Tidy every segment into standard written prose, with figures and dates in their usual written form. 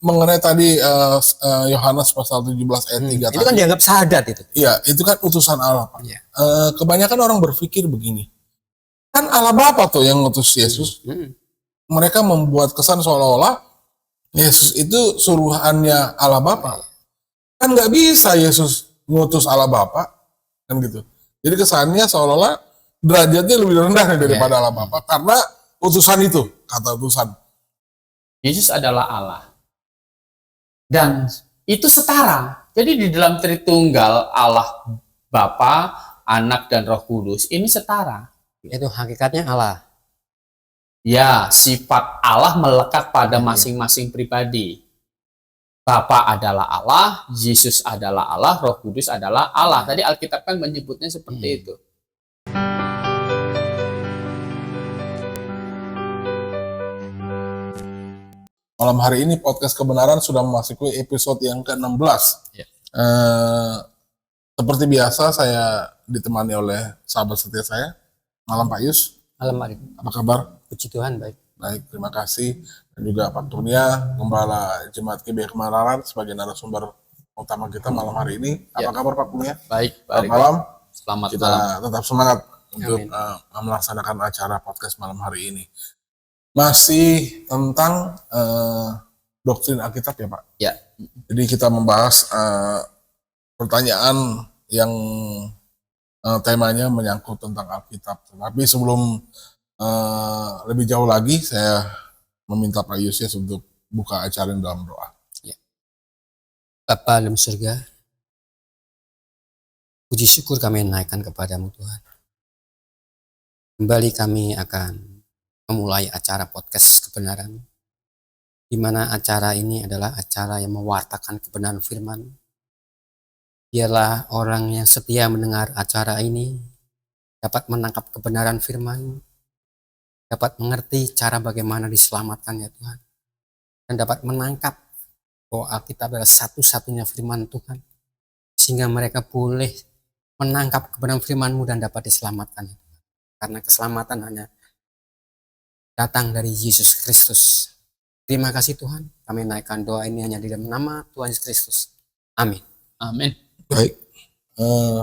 mengenai tadi Yohanes pasal 17 ayat 3 itu kan dianggap syahadat itu. Iya, itu kan utusan Allah, Pak. Iya. Kebanyakan orang berpikir begini. Kan Allah Bapa tuh yang ngutus Yesus. Mereka membuat kesan seolah-olah Yesus itu suruhannya Allah Bapa. Kan nggak bisa Yesus ngutus Allah Bapa, kan gitu. Jadi kesannya seolah-olah derajatnya lebih rendah daripada Allah Bapa karena utusan itu, kata utusan. Yesus adalah Allah. Dan itu setara. Jadi di dalam Tritunggal Allah Bapa, Anak dan Roh Kudus ini setara. Itu hakikatnya Allah. Ya, sifat Allah melekat pada masing-masing pribadi. Bapa adalah Allah, Yesus adalah Allah, Roh Kudus adalah Allah. Tadi Alkitab kan menyebutnya seperti itu. Malam hari ini podcast kebenaran sudah memasuki episode yang ke-16. Ya. Seperti biasa saya ditemani oleh sahabat setia saya. Malam Pak Yus. Malam hari. Apa kabar? Puji Tuhan, baik. Baik, terima kasih. Dan juga Pak Turnia, Gembala Jemaat GBI Kebenaran sebagai narasumber utama kita malam hari ini. Apa kabar Pak Turnia? Baik, Selamat malam. Selamat kita malam. tetap semangat untuk melaksanakan acara podcast malam hari ini. Masih tentang doktrin Alkitab ya Pak? Ya. Jadi kita membahas pertanyaan yang temanya menyangkut tentang Alkitab. Tapi sebelum lebih jauh lagi, saya meminta Pak Yusius untuk buka acara dalam doa. Ya. Bapa dalam surga, puji syukur kami naikkan kepadamu Tuhan. Kembali kami akan memulai acara podcast kebenaran, di mana acara ini adalah acara yang mewartakan kebenaran firman. Biarlah orang yang setia mendengar acara ini dapat menangkap kebenaran firman, dapat mengerti cara bagaimana diselamatkan ya Tuhan, dan dapat menangkap bahwa Alkitab adalah satu-satunya firman Tuhan, sehingga mereka boleh menangkap kebenaran firman-Mu dan dapat diselamatkan ya Tuhan. Karena keselamatan hanya datang dari Yesus Kristus. Terima kasih Tuhan, kami naikkan doa ini hanya di dalam nama Tuhan Yesus Kristus. Amin. Amin. Baik,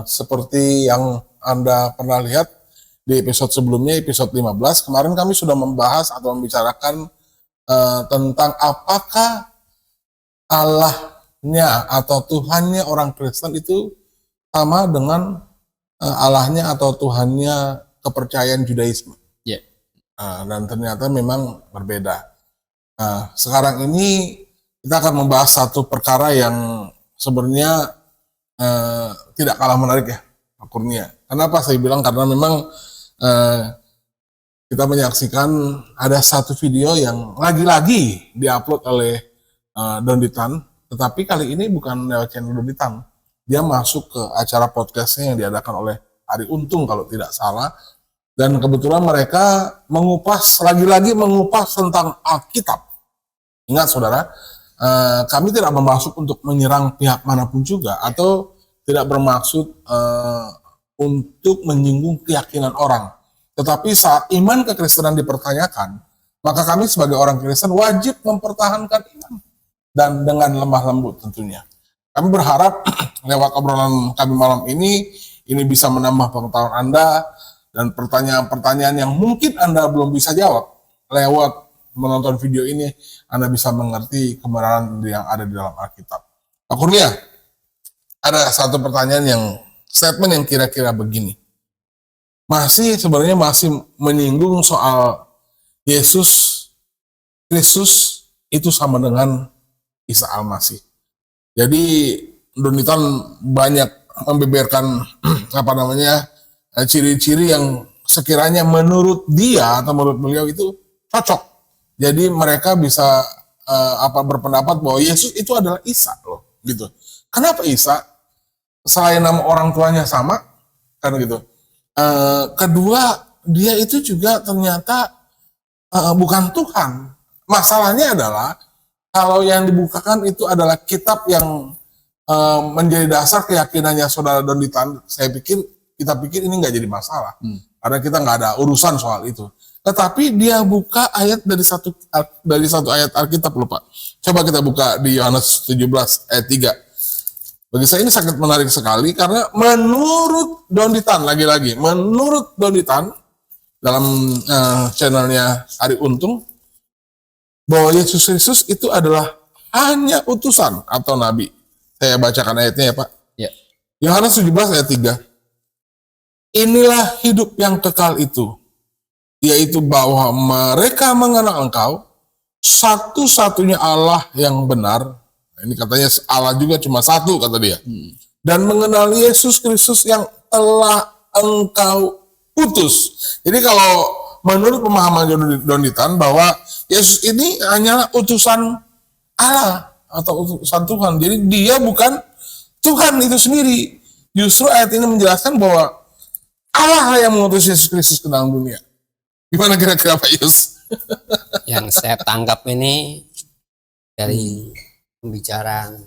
seperti yang Anda pernah lihat di episode sebelumnya, episode 15, kemarin kami sudah membahas atau membicarakan tentang apakah Allahnya atau Tuhannya orang Kristen itu sama dengan Allahnya atau Tuhannya kepercayaan Judaisme. Ya. Dan ternyata memang berbeda. Sekarang ini kita akan membahas satu perkara yang sebenarnya tidak kalah menarik ya, Pak Kurnia. Kenapa saya bilang? Karena memang kita menyaksikan ada satu video yang lagi-lagi diupload oleh Donditan, tetapi kali ini bukan lewat channel Donditan. Dia masuk ke acara podcastnya yang diadakan oleh Ari Untung kalau tidak salah. Dan kebetulan mereka lagi-lagi mengupas tentang Alkitab. Ingat saudara, kami tidak bermaksud untuk menyerang pihak manapun juga, atau tidak bermaksud untuk menyinggung keyakinan orang. Tetapi saat iman kekristenan dipertanyakan, maka kami sebagai orang Kristen wajib mempertahankan iman. Dan dengan lemah lembut tentunya. Kami berharap lewat obrolan kami malam ini bisa menambah pengetahuan Anda, dan pertanyaan-pertanyaan yang mungkin Anda belum bisa jawab lewat menonton video ini, Anda bisa mengerti kebenaran yang ada di dalam Alkitab. Pak Kurnia, ada satu pertanyaan statement yang kira-kira begini. Sebenarnya masih menyinggung soal Yesus Kristus itu sama dengan Isa Al-Masih. Jadi Donditan banyak membeberkan ciri-ciri yang sekiranya menurut dia atau menurut beliau itu cocok. Jadi mereka bisa berpendapat bahwa Yesus itu adalah Isa loh, gitu. Kenapa Isa? Selain nama orang tuanya sama, kan gitu. Kedua, dia itu juga ternyata bukan Tuhan. Masalahnya adalah kalau yang dibukakan itu adalah kitab yang menjadi dasar keyakinannya saudara Donditan, kita pikir ini nggak jadi masalah, karena kita nggak ada urusan soal itu. Tetapi dia buka ayat dari satu ayat Alkitab loh Pak. Coba kita buka di Yohanes 17 ayat 3. Bagi saya ini sangat menarik sekali karena menurut Donditan, lagi-lagi menurut Donditan dalam channelnya Ari Untung, bahwa Yesus Kristus itu adalah hanya utusan atau nabi. Saya bacakan ayatnya ya Pak. Ya. Yohanes 17 ayat 3. Inilah hidup yang kekal itu, yaitu bahwa mereka mengenal Engkau, satu-satunya Allah yang benar. Nah, ini katanya Allah juga cuma satu, kata dia. Dan mengenal Yesus Kristus yang telah Engkau utus. Jadi kalau menurut pemahaman Donditan bahwa Yesus ini hanyalah utusan Allah atau utusan Tuhan. Jadi dia bukan Tuhan itu sendiri. Justru ayat ini menjelaskan bahwa Allah yang mengutus Yesus Kristus ke dalam dunia. Gimana kira-kira Pak Yus? Yang saya tangkap ini dari pembicaraan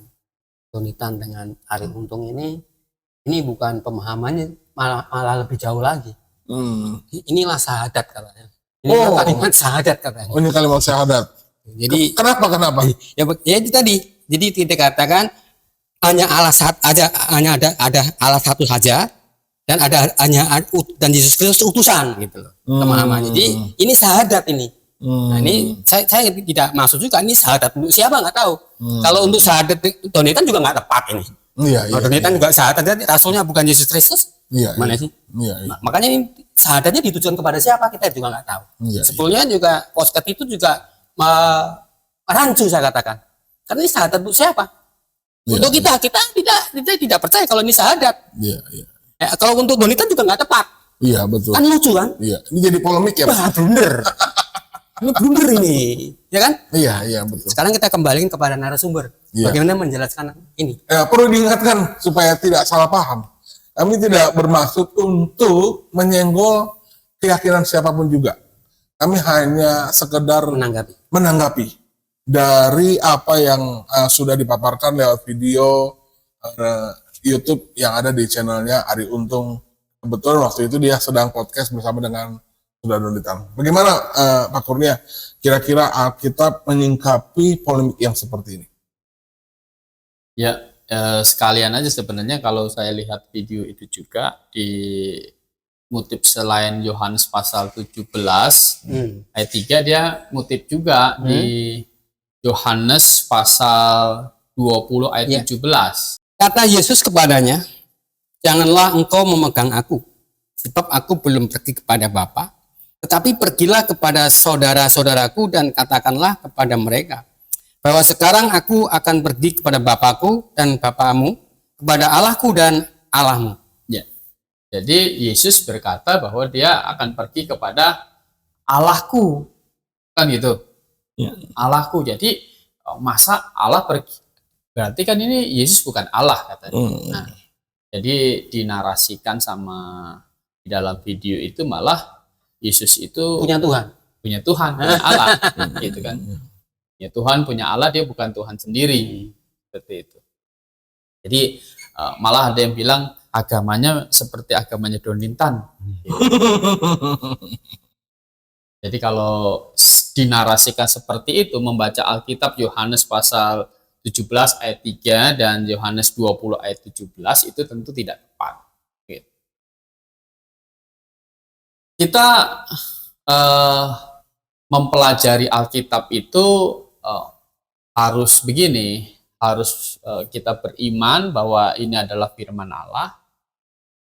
Donditan dengan Ari Untung ini bukan pemahamannya, malah lebih jauh lagi. Inilah syahadat katanya. Ini kalimat syahadat katanya. Oh, ini kalimat syahadat. Jadi kenapa? Ya itu tadi. Jadi kita katakan hanya Allah ada Allah satu saja, dan dan Yesus Kristus utusan gitu loh. Pemahamannya. Jadi ini syahadat ini. Nah, ini saya tidak maksud juga ini syahadat untuk siapa nggak tahu. Kalau untuk syahadat Donditan juga nggak tepat ini. Donditan juga syahadat, rasulnya bukan Yesus Kristus. Mana sih? Makanya ini syahadatnya ditujukan kepada siapa kita juga nggak tahu. Sebetulnya juga podcast itu juga rancu saya katakan. Karena ini syahadat untuk siapa? Untuk kita tidak percaya kalau ini syahadat. Kalau untuk Donditan juga nggak tepat. Iya, betul. Kan lucu kan? Iya, ini jadi polemik ya. Wah, blunder. Ini blunder ini, ya kan? Iya, betul. Sekarang kita kembalikan kepada narasumber. Bagaimana menjelaskan ini? Perlu diingatkan supaya tidak salah paham. Kami tidak bermaksud untuk menyenggol keyakinan siapapun juga. Kami hanya sekedar menanggapi dari apa yang sudah dipaparkan lewat video YouTube yang ada di channelnya Ari Untung. Kebetulan waktu itu dia sedang podcast bersama dengan Saudara Donditan. Bagaimana Pak Kurnia, kira-kira Alkitab menyingkapi polemik yang seperti ini? Ya, sekalian aja sebenarnya kalau saya lihat video itu juga di ngutip selain Yohanes pasal 17 ayat 3, dia ngutip juga di Yohanes pasal 20 ayat 17. Kata Yesus kepadanya, janganlah engkau memegang aku, sebab aku belum pergi kepada Bapa, tetapi pergilah kepada saudara-saudaraku dan katakanlah kepada mereka, bahwa sekarang aku akan pergi kepada Bapakku dan Bapamu, kepada Allahku dan Allahmu. Ya. Jadi Yesus berkata bahwa dia akan pergi kepada Allahku, kan gitu. Allahku. Jadi masa Allah pergi? Berarti kan ini Yesus bukan Allah katanya. Nah, jadi dinarasikan sama di dalam video itu malah Yesus itu punya Tuhan, punya Allah, gitu kan? Ya Tuhan punya Allah, dia bukan Tuhan sendiri, seperti itu. Jadi malah ada yang bilang agamanya seperti agamanya Donditan. Gitu. Jadi kalau dinarasikan seperti itu, membaca Alkitab Yohanes pasal 17 ayat 3 dan Yohanes 20 ayat 17 itu tentu tidak tepat. Gitu. Kita mempelajari Alkitab itu harus begini, harus kita beriman bahwa ini adalah firman Allah,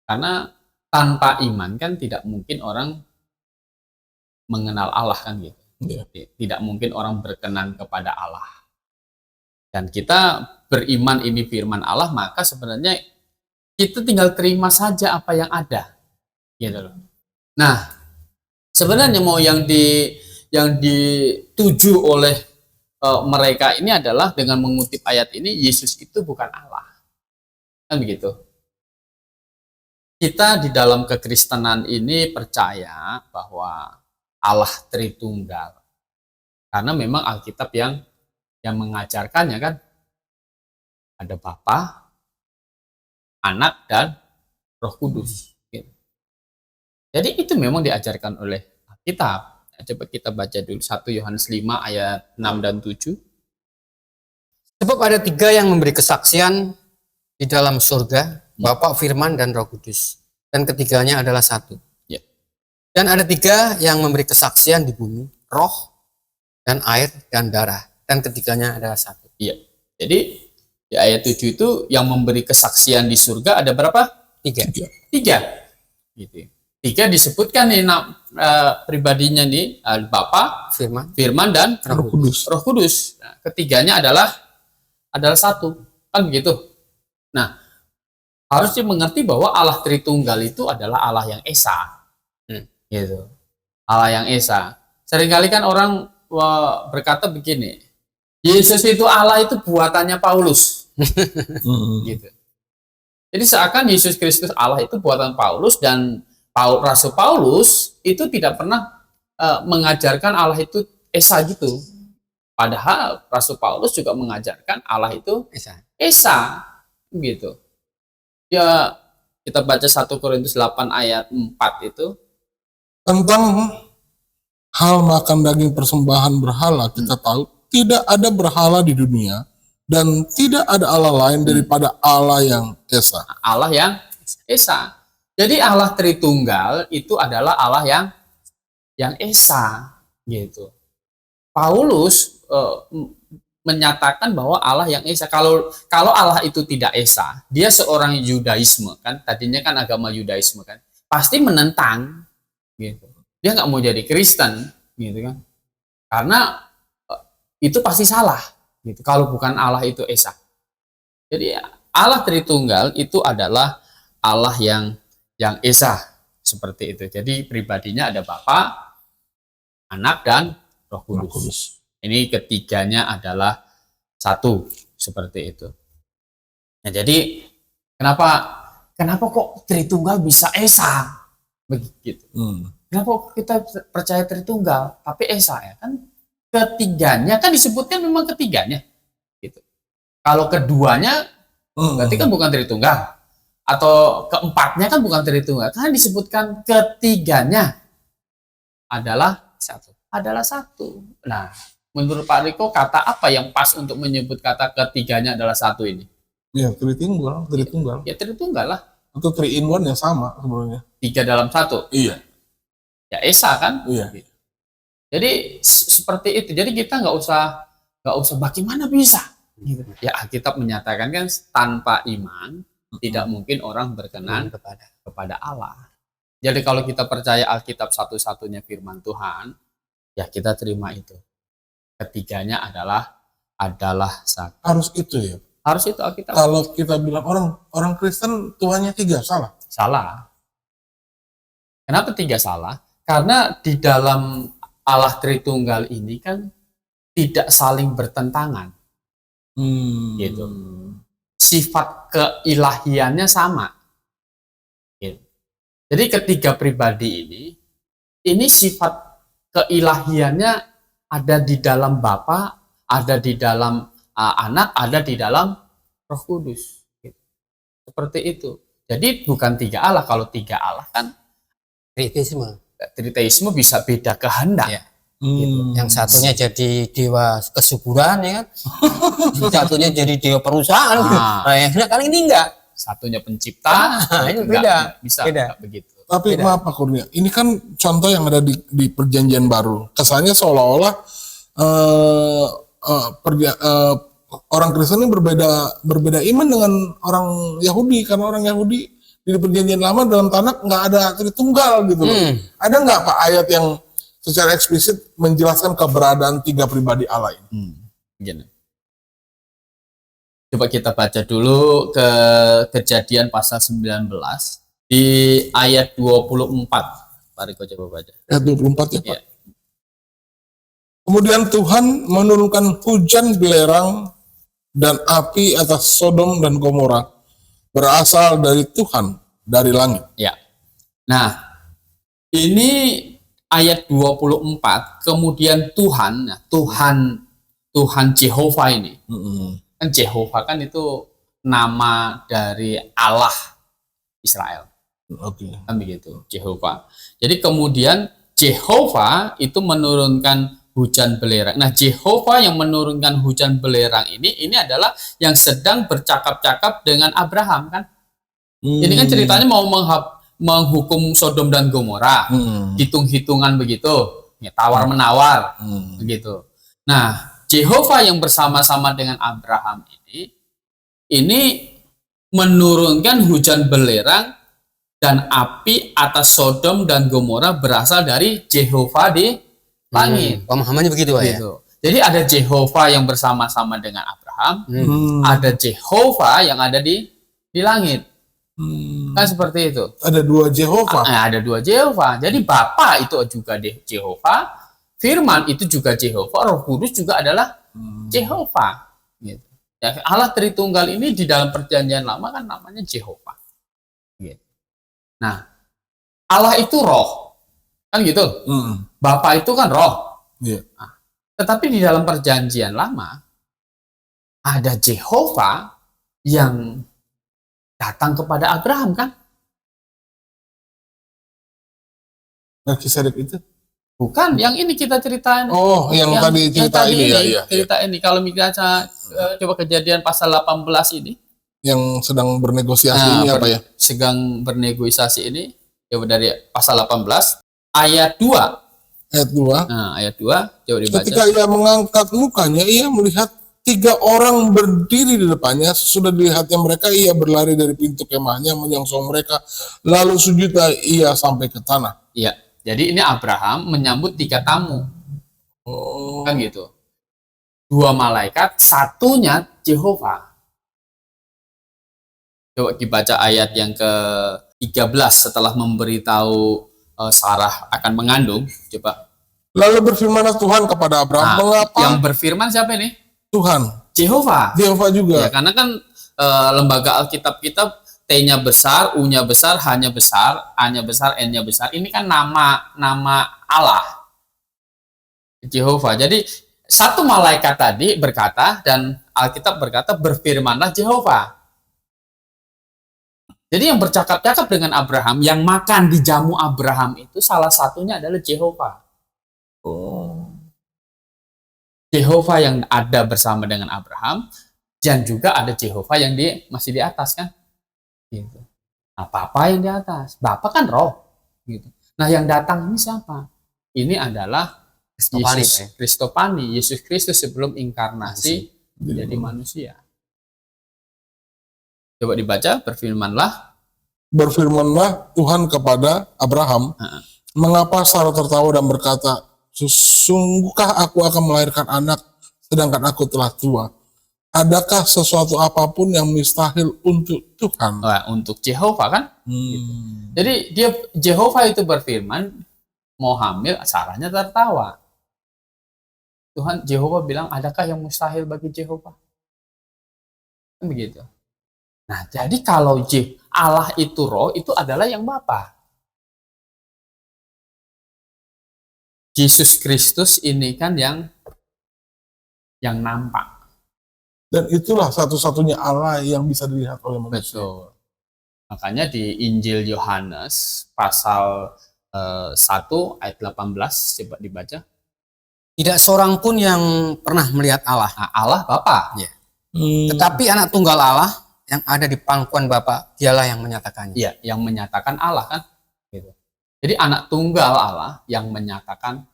karena tanpa iman kan tidak mungkin orang mengenal Allah kan gitu. Tidak mungkin orang berkenan kepada Allah. Dan kita beriman ini firman Allah, maka sebenarnya kita tinggal terima saja apa yang ada. Gitu loh. Nah, sebenarnya mau yang dituju oleh mereka ini adalah dengan mengutip ayat ini, Yesus itu bukan Allah. Kan begitu. Kita di dalam kekristenan ini percaya bahwa Allah Tritunggal. Karena memang Alkitab yang mengajarkannya kan ada Bapa, Anak, dan Roh Kudus. Gitu. Jadi itu memang diajarkan oleh Alkitab. Alkitab. Coba kita baca dulu 1 Yohanes 5 ayat 6 dan 7. Sebab ada 3 yang memberi kesaksian di dalam surga, Bapa, Firman, dan Roh Kudus. Dan ketiganya adalah satu. Ya. Dan ada 3 yang memberi kesaksian di bumi, roh, dan air, dan darah. Dan ketiganya adalah satu. Iya. Jadi di ayat 7 itu yang memberi kesaksian di surga ada berapa? 3. 3. Gitu. 3 disebutkan nih pribadinya nih, Bapa, Firman, Firman, dan Roh Kudus. Roh Kudus. Nah, ketiganya adalah satu, kan begitu. Nah, harus dimengerti bahwa Allah Tritunggal itu adalah Allah yang esa, gitu. Allah yang esa. Seringkali kan orang berkata begini, Yesus itu Allah itu buatannya Paulus, gitu. Jadi seakan Yesus Kristus Allah itu buatan Paulus, dan Rasul Paulus itu tidak pernah mengajarkan Allah itu esa gitu. Padahal Rasul Paulus juga mengajarkan Allah itu esa gitu. Ya, kita baca 1 Korintus 8 ayat 4 itu. Tentang hal makan daging persembahan berhala, kita tahu tidak ada berhala di dunia dan tidak ada Allah lain daripada Allah yang esa. Allah yang esa. Jadi Allah Tritunggal itu adalah Allah yang esa gitu. Paulus menyatakan bahwa Allah yang esa. Kalau Allah itu tidak esa, dia seorang Yudaisme kan, tadinya kan agama Yudaisme kan, pasti menentang gitu. Dia nggak mau jadi Kristen gitu kan, karena itu pasti salah gitu. Kalau bukan Allah itu esa. Jadi Allah Tritunggal itu adalah Allah yang esa seperti itu. Jadi pribadinya ada Bapa, Anak, dan Roh Kudus. Ini ketiganya adalah satu, seperti itu. Nah, jadi kenapa kok Tritunggal bisa esa? Begitu. Kenapa kita percaya Tritunggal tapi esa ya? Kan ketiganya kan disebutkan memang ketiganya. Gitu. Kalau keduanya berarti kan bukan Tritunggal. Atau keempatnya kan bukan Tritunggal. Kan disebutkan ketiganya adalah satu. Nah, menurut Pak Riko, kata apa yang pas untuk menyebut kata ketiganya adalah satu ini? Ya, Tritunggal. Ya Tritunggal lah. Atau 3 in 1 yang sama sebenarnya. 3 dalam 1. Iya. Ya esa kan? Iya. Jadi seperti itu. Jadi kita nggak usah bagaimana bisa. Gitu. Ya Alkitab menyatakan kan tanpa iman tidak mungkin orang berkenan kepada Allah. Jadi kalau kita percaya Alkitab satu-satunya firman Tuhan, ya kita terima itu. Ketiganya adalah satu. Harus itu ya. Harus itu Alkitab. Kalau kita bilang orang Kristen Tuhannya 3, salah. Salah. Kenapa 3 salah? Karena di dalam Allah Tritunggal ini kan tidak saling bertentangan. Gitu. Sifat keilahiannya sama. Gitu. Jadi ketiga pribadi ini sifat keilahiannya ada di dalam Bapa, ada di dalam Anak, ada di dalam Roh Kudus. Gitu. Seperti itu. Jadi bukan 3 Allah. Kalau 3 Allah kan Triteisme bisa beda kehendak. Ya. Gitu. Yang satunya jadi dewa kesuburan ya kan. Yang satunya jadi dewa perusahaan. Nah, kali ini enggak. Satunya pencipta, ini beda. Bisa enggak begitu. Tapi maaf Pak Kurnia, ini kan contoh yang ada di Perjanjian Baru. Kesannya seolah-olah orang Kristen ini berbeda iman dengan orang Yahudi, karena orang Yahudi di Perjanjian Lama dalam Tanakh nggak ada Tritunggal gitu loh. Ada nggak Pak ayat yang secara eksplisit menjelaskan keberadaan 3 pribadi Allah ini? Gini. Coba kita baca dulu ke Kejadian pasal 19 di ayat 24. Pak Riko coba baca. Ayat 24 ya Pak. Ya. Kemudian Tuhan menurunkan hujan belerang dan api atas Sodom dan Gomora berasal dari Tuhan, dari langit. Ya. Nah, ini ayat 24, kemudian Tuhan Jehovah ini. Kan Jehovah kan itu nama dari Allah Israel. Oke. Kan begitu, Jehovah. Jadi kemudian Jehovah itu menurunkan hujan belerang. Nah, Jehovah yang menurunkan hujan belerang ini adalah yang sedang bercakap-cakap dengan Abraham kan. Ini kan ceritanya mau menghukum Sodom dan Gomora, hitung-hitungan begitu, ya, tawar-menawar, begitu. Nah, Jehovah yang bersama-sama dengan Abraham ini menurunkan hujan belerang dan api atas Sodom dan Gomora berasal dari Jehovah di langit. Pemahamannya begitu, Pak, ya. Gitu. Jadi ada Jehovah yang bersama-sama dengan Abraham, ada Jehovah yang ada di langit. Kan seperti itu. Ada dua Jehovah. Ada dua Jehovah. Jadi Bapa itu juga Jehovah, Firman itu juga Jehovah, Roh Kudus juga adalah Jehovah. Gitu. Ya, Allah Tritunggal ini di dalam Perjanjian Lama kan namanya Jehovah. Gitu. Nah, Allah itu roh, kan gitu. Bapa itu kan roh. Yeah. Nah, tetapi di dalam Perjanjian Lama ada Jehovah yang datang kepada Abraham kan? Melkisedek itu? Bukan, yang ini kita ceritain. Oh, yang tadi cerita ini ya. Cerita ini. Kalau kita coba Kejadian pasal 18 ini. Yang sedang bernegosiasi ini apa ya? Sedang bernegosiasi ini. Coba dari pasal 18, ayat 2. Ayat 2. Nah, ayat 2, coba dibaca. Ketika ia mengangkat mukanya, ia melihat 3 orang berdiri di depannya. Sesudah dilihatnya mereka, ia berlari dari pintu kemahnya menyongsong mereka. Lalu sujudlah ia sampai ke tanah. Iya. Jadi ini Abraham menyambut 3 tamu. Kan gitu. 2 malaikat, satunya Jehovah. Coba dibaca ayat yang ke-13 setelah memberitahu Sarah akan mengandung. Coba. Lalu berfirmanlah Tuhan kepada Abraham, mengapa? Yang berfirman siapa ini? Tuhan. Jehovah. Jehovah juga. Ya, karena kan lembaga Alkitab kita T-nya besar, U-nya besar, H-nya besar, A-nya besar, N-nya besar. Ini kan nama Allah. Jehovah. Jadi satu malaikat tadi berkata dan Alkitab berkata berfirmanlah Jehovah. Jadi yang bercakap-cakap dengan Abraham, yang makan di jamu Abraham itu salah satunya adalah Jehovah. Jehovah yang ada bersama dengan Abraham dan juga ada Jehovah yang masih di atas kan. Gitu. Nah, Bapa yang di atas, Bapa kan roh. Gitu. Nah, yang datang ini siapa? Ini adalah Yesus Kristopani, Yesus Kristus sebelum inkarnasi menjadi manusia. Coba dibaca, Berfirmanlah Tuhan kepada Abraham, mengapa Sarah tertawa dan berkata, sesungguhkah aku akan melahirkan anak, sedangkan aku telah tua? Adakah sesuatu apapun yang mustahil untuk Tuhan? Nah, untuk Jehovah kan? Gitu. Jadi Jehovah itu berfirman, mau hamil, Sarahnya tertawa. Tuhan Jehovah bilang, adakah yang mustahil bagi Jehovah? Kan begitu. Nah, jadi kalau Allah itu roh, itu adalah yang Bapa. Yesus Kristus ini kan yang nampak. Dan itulah satu-satunya Allah yang bisa dilihat oleh manusia. Betul. Makanya di Injil Yohanes pasal 1 ayat 18 coba dibaca. Tidak seorang pun yang pernah melihat Allah. Nah, Allah Bapa. Ya. Tetapi anak tunggal Allah yang ada di pangkuan Bapa, dialah yang menyatakannya. Iya, yang menyatakan Allah kan. Gitu. Jadi anak tunggal Allah yang menyatakan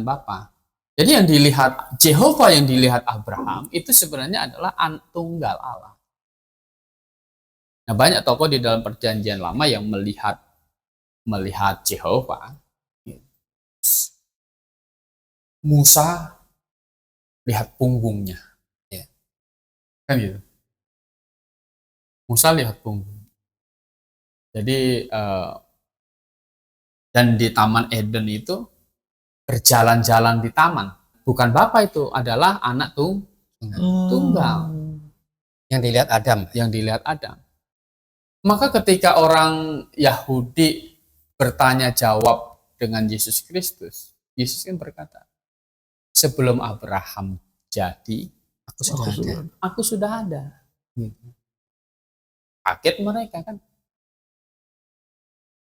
Bapa. Jadi yang dilihat Jehovah, yang dilihat Abraham itu sebenarnya adalah anak tunggal Allah. Nah, banyak tokoh di dalam Perjanjian Lama yang melihat Jehovah. Musa lihat punggungnya, ya. Kan gitu. Musa lihat punggung. Jadi dan di Taman Eden itu berjalan-jalan di taman. Bukan Bapa itu, adalah anak tunggal. Yang dilihat Adam. Yang dilihat Adam. Maka ketika orang Yahudi bertanya jawab dengan Yesus Kristus, Yesus kan berkata, sebelum Abraham jadi, aku sudah ada. Gitu. Kaget mereka kan.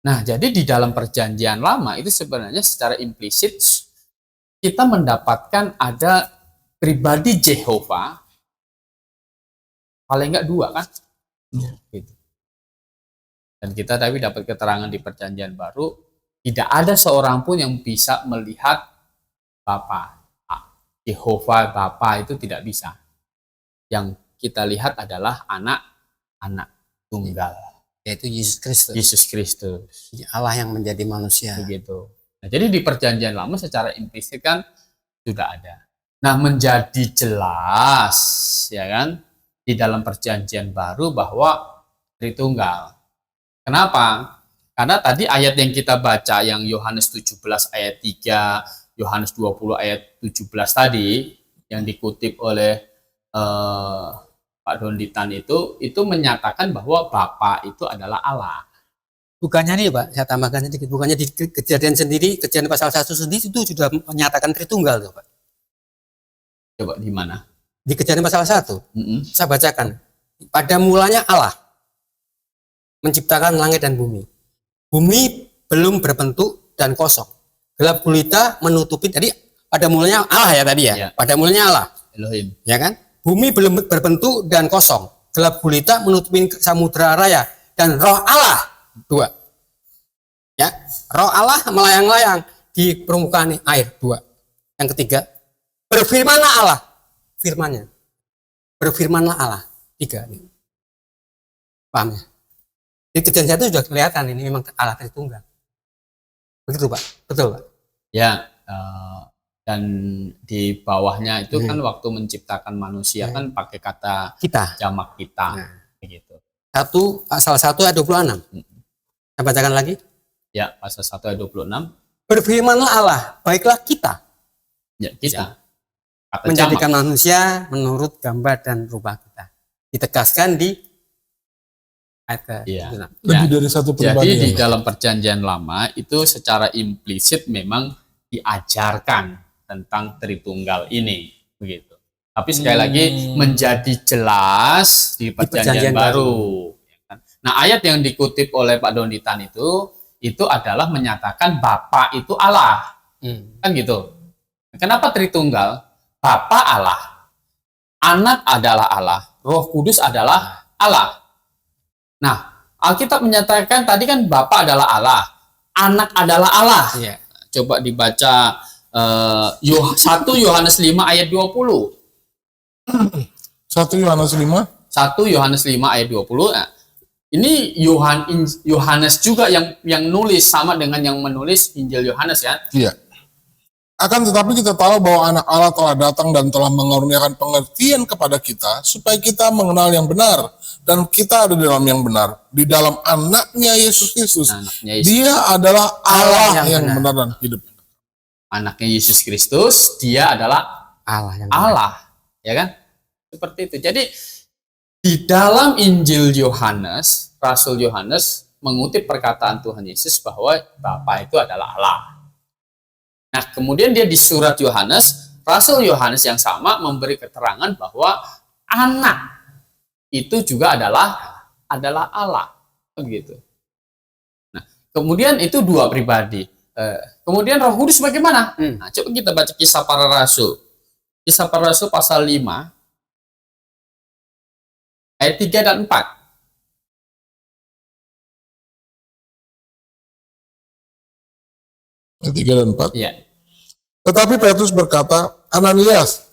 Nah, jadi di dalam perjanjian lama itu sebenarnya secara implisit kita mendapatkan ada pribadi Jehovah, paling enggak dua kan? Gitu. Dan kita tapi dapat keterangan di perjanjian baru, tidak ada seorang pun yang bisa melihat Bapa. Jehovah Bapa itu tidak bisa. Yang kita lihat adalah anak tunggal, Yaitu Yesus Kristus. Yesus Kristus. Allah yang menjadi manusia. Begitu. Nah, jadi di perjanjian lama secara implisit kan sudah ada. Nah, menjadi jelas ya kan di dalam perjanjian baru bahwa Tritunggal. Kenapa? Karena tadi ayat yang kita baca yang Yohanes 17 ayat 3, Yohanes 20 ayat 17 tadi yang dikutip oleh Pak Donditan itu menyatakan bahwa Bapa itu adalah Allah. Bukannya nih Pak, saya tambahkan sedikit. Bukannya di kejadian sendiri, kejadian pasal 1 sendiri itu sudah menyatakan Tritunggal tuh Pak. Coba di mana? Di kejadian pasal 1, saya bacakan. Pada mulanya Allah menciptakan langit dan bumi. Bumi belum berbentuk dan kosong. Gelap gulita menutupi, tadi pada mulanya Allah ya tadi ya. Ya. Pada mulanya Allah. Elohim. Ya kan? Bumi belum berbentuk dan kosong. Gelap gulita menutupi samudra raya. Dan roh Allah. 2. Ya, roh Allah melayang-layang di permukaan air. 2. Yang ketiga, berfirmanlah Allah. Firmannya. Berfirmanlah Allah. 3. Paham ya? Di kejadian itu sudah kelihatan ini memang Allah Tritunggal. Begitu Pak? Betul Pak? Ya, dan di bawahnya itu kan waktu menciptakan manusia kan pakai kata Kita. jamak kita, begitu. 1 pasal 1 ayat 26. Saya bacakan lagi. Ya, pasal 1 ayat 26. Berfirmanlah Allah, baiklah kita Ya, kita. Kata menjadikan jamak. manusia menurut gambar dan rupa kita. Ditegaskan di ayat ke Iya. 26. Lebih dari satu Jadi pribadi. di ya, Pak? dalam perjanjian lama itu secara implisit memang diajarkan tentang Tritunggal ini, begitu. Tapi sekali lagi menjadi jelas di perjanjian perjanjian baru. Nah, ayat yang dikutip oleh Pak Donditan itu adalah menyatakan Bapa itu Allah, kan gitu. Kenapa Tritunggal? Bapa Allah, Anak adalah Allah, Roh Kudus adalah Allah. Nah, Alkitab menyatakan tadi kan Bapa adalah Allah, Anak adalah Allah. Iya. Coba dibaca 1 Yohanes 5 ayat 20. 1 Yohanes 5. 1 Yohanes 5 ayat 20. Nah, ini Yohanes juga yang nulis sama dengan yang menulis Injil Yohanes ya. Iya. Akan tetapi kita tahu bahwa anak Allah telah datang dan telah mengaruniakan pengertian kepada kita supaya kita mengenal yang benar dan kita ada di dalam yang benar, di dalam anaknya Yesus Kristus. Anaknya Yesus, Dia adalah Allah yang benar. benar dan hidup. anaknya Yesus Kristus, dia adalah Allah yang benar. Allah, ya kan? Seperti itu. Jadi di dalam Injil Yohanes, Rasul Yohanes mengutip perkataan Tuhan Yesus bahwa Bapa itu adalah Allah. Nah, kemudian dia di surat Yohanes, Rasul Yohanes yang sama memberi keterangan bahwa anak itu juga adalah Allah, begitu. Nah, kemudian itu dua pribadi. Kemudian Roh Kudus bagaimana? Nah, coba kita baca Kisah Para Rasul. Kisah Para Rasul pasal 5 ayat 3 dan 4. Ayat 3 dan 4. Iya. Tetapi Petrus berkata, Ananias,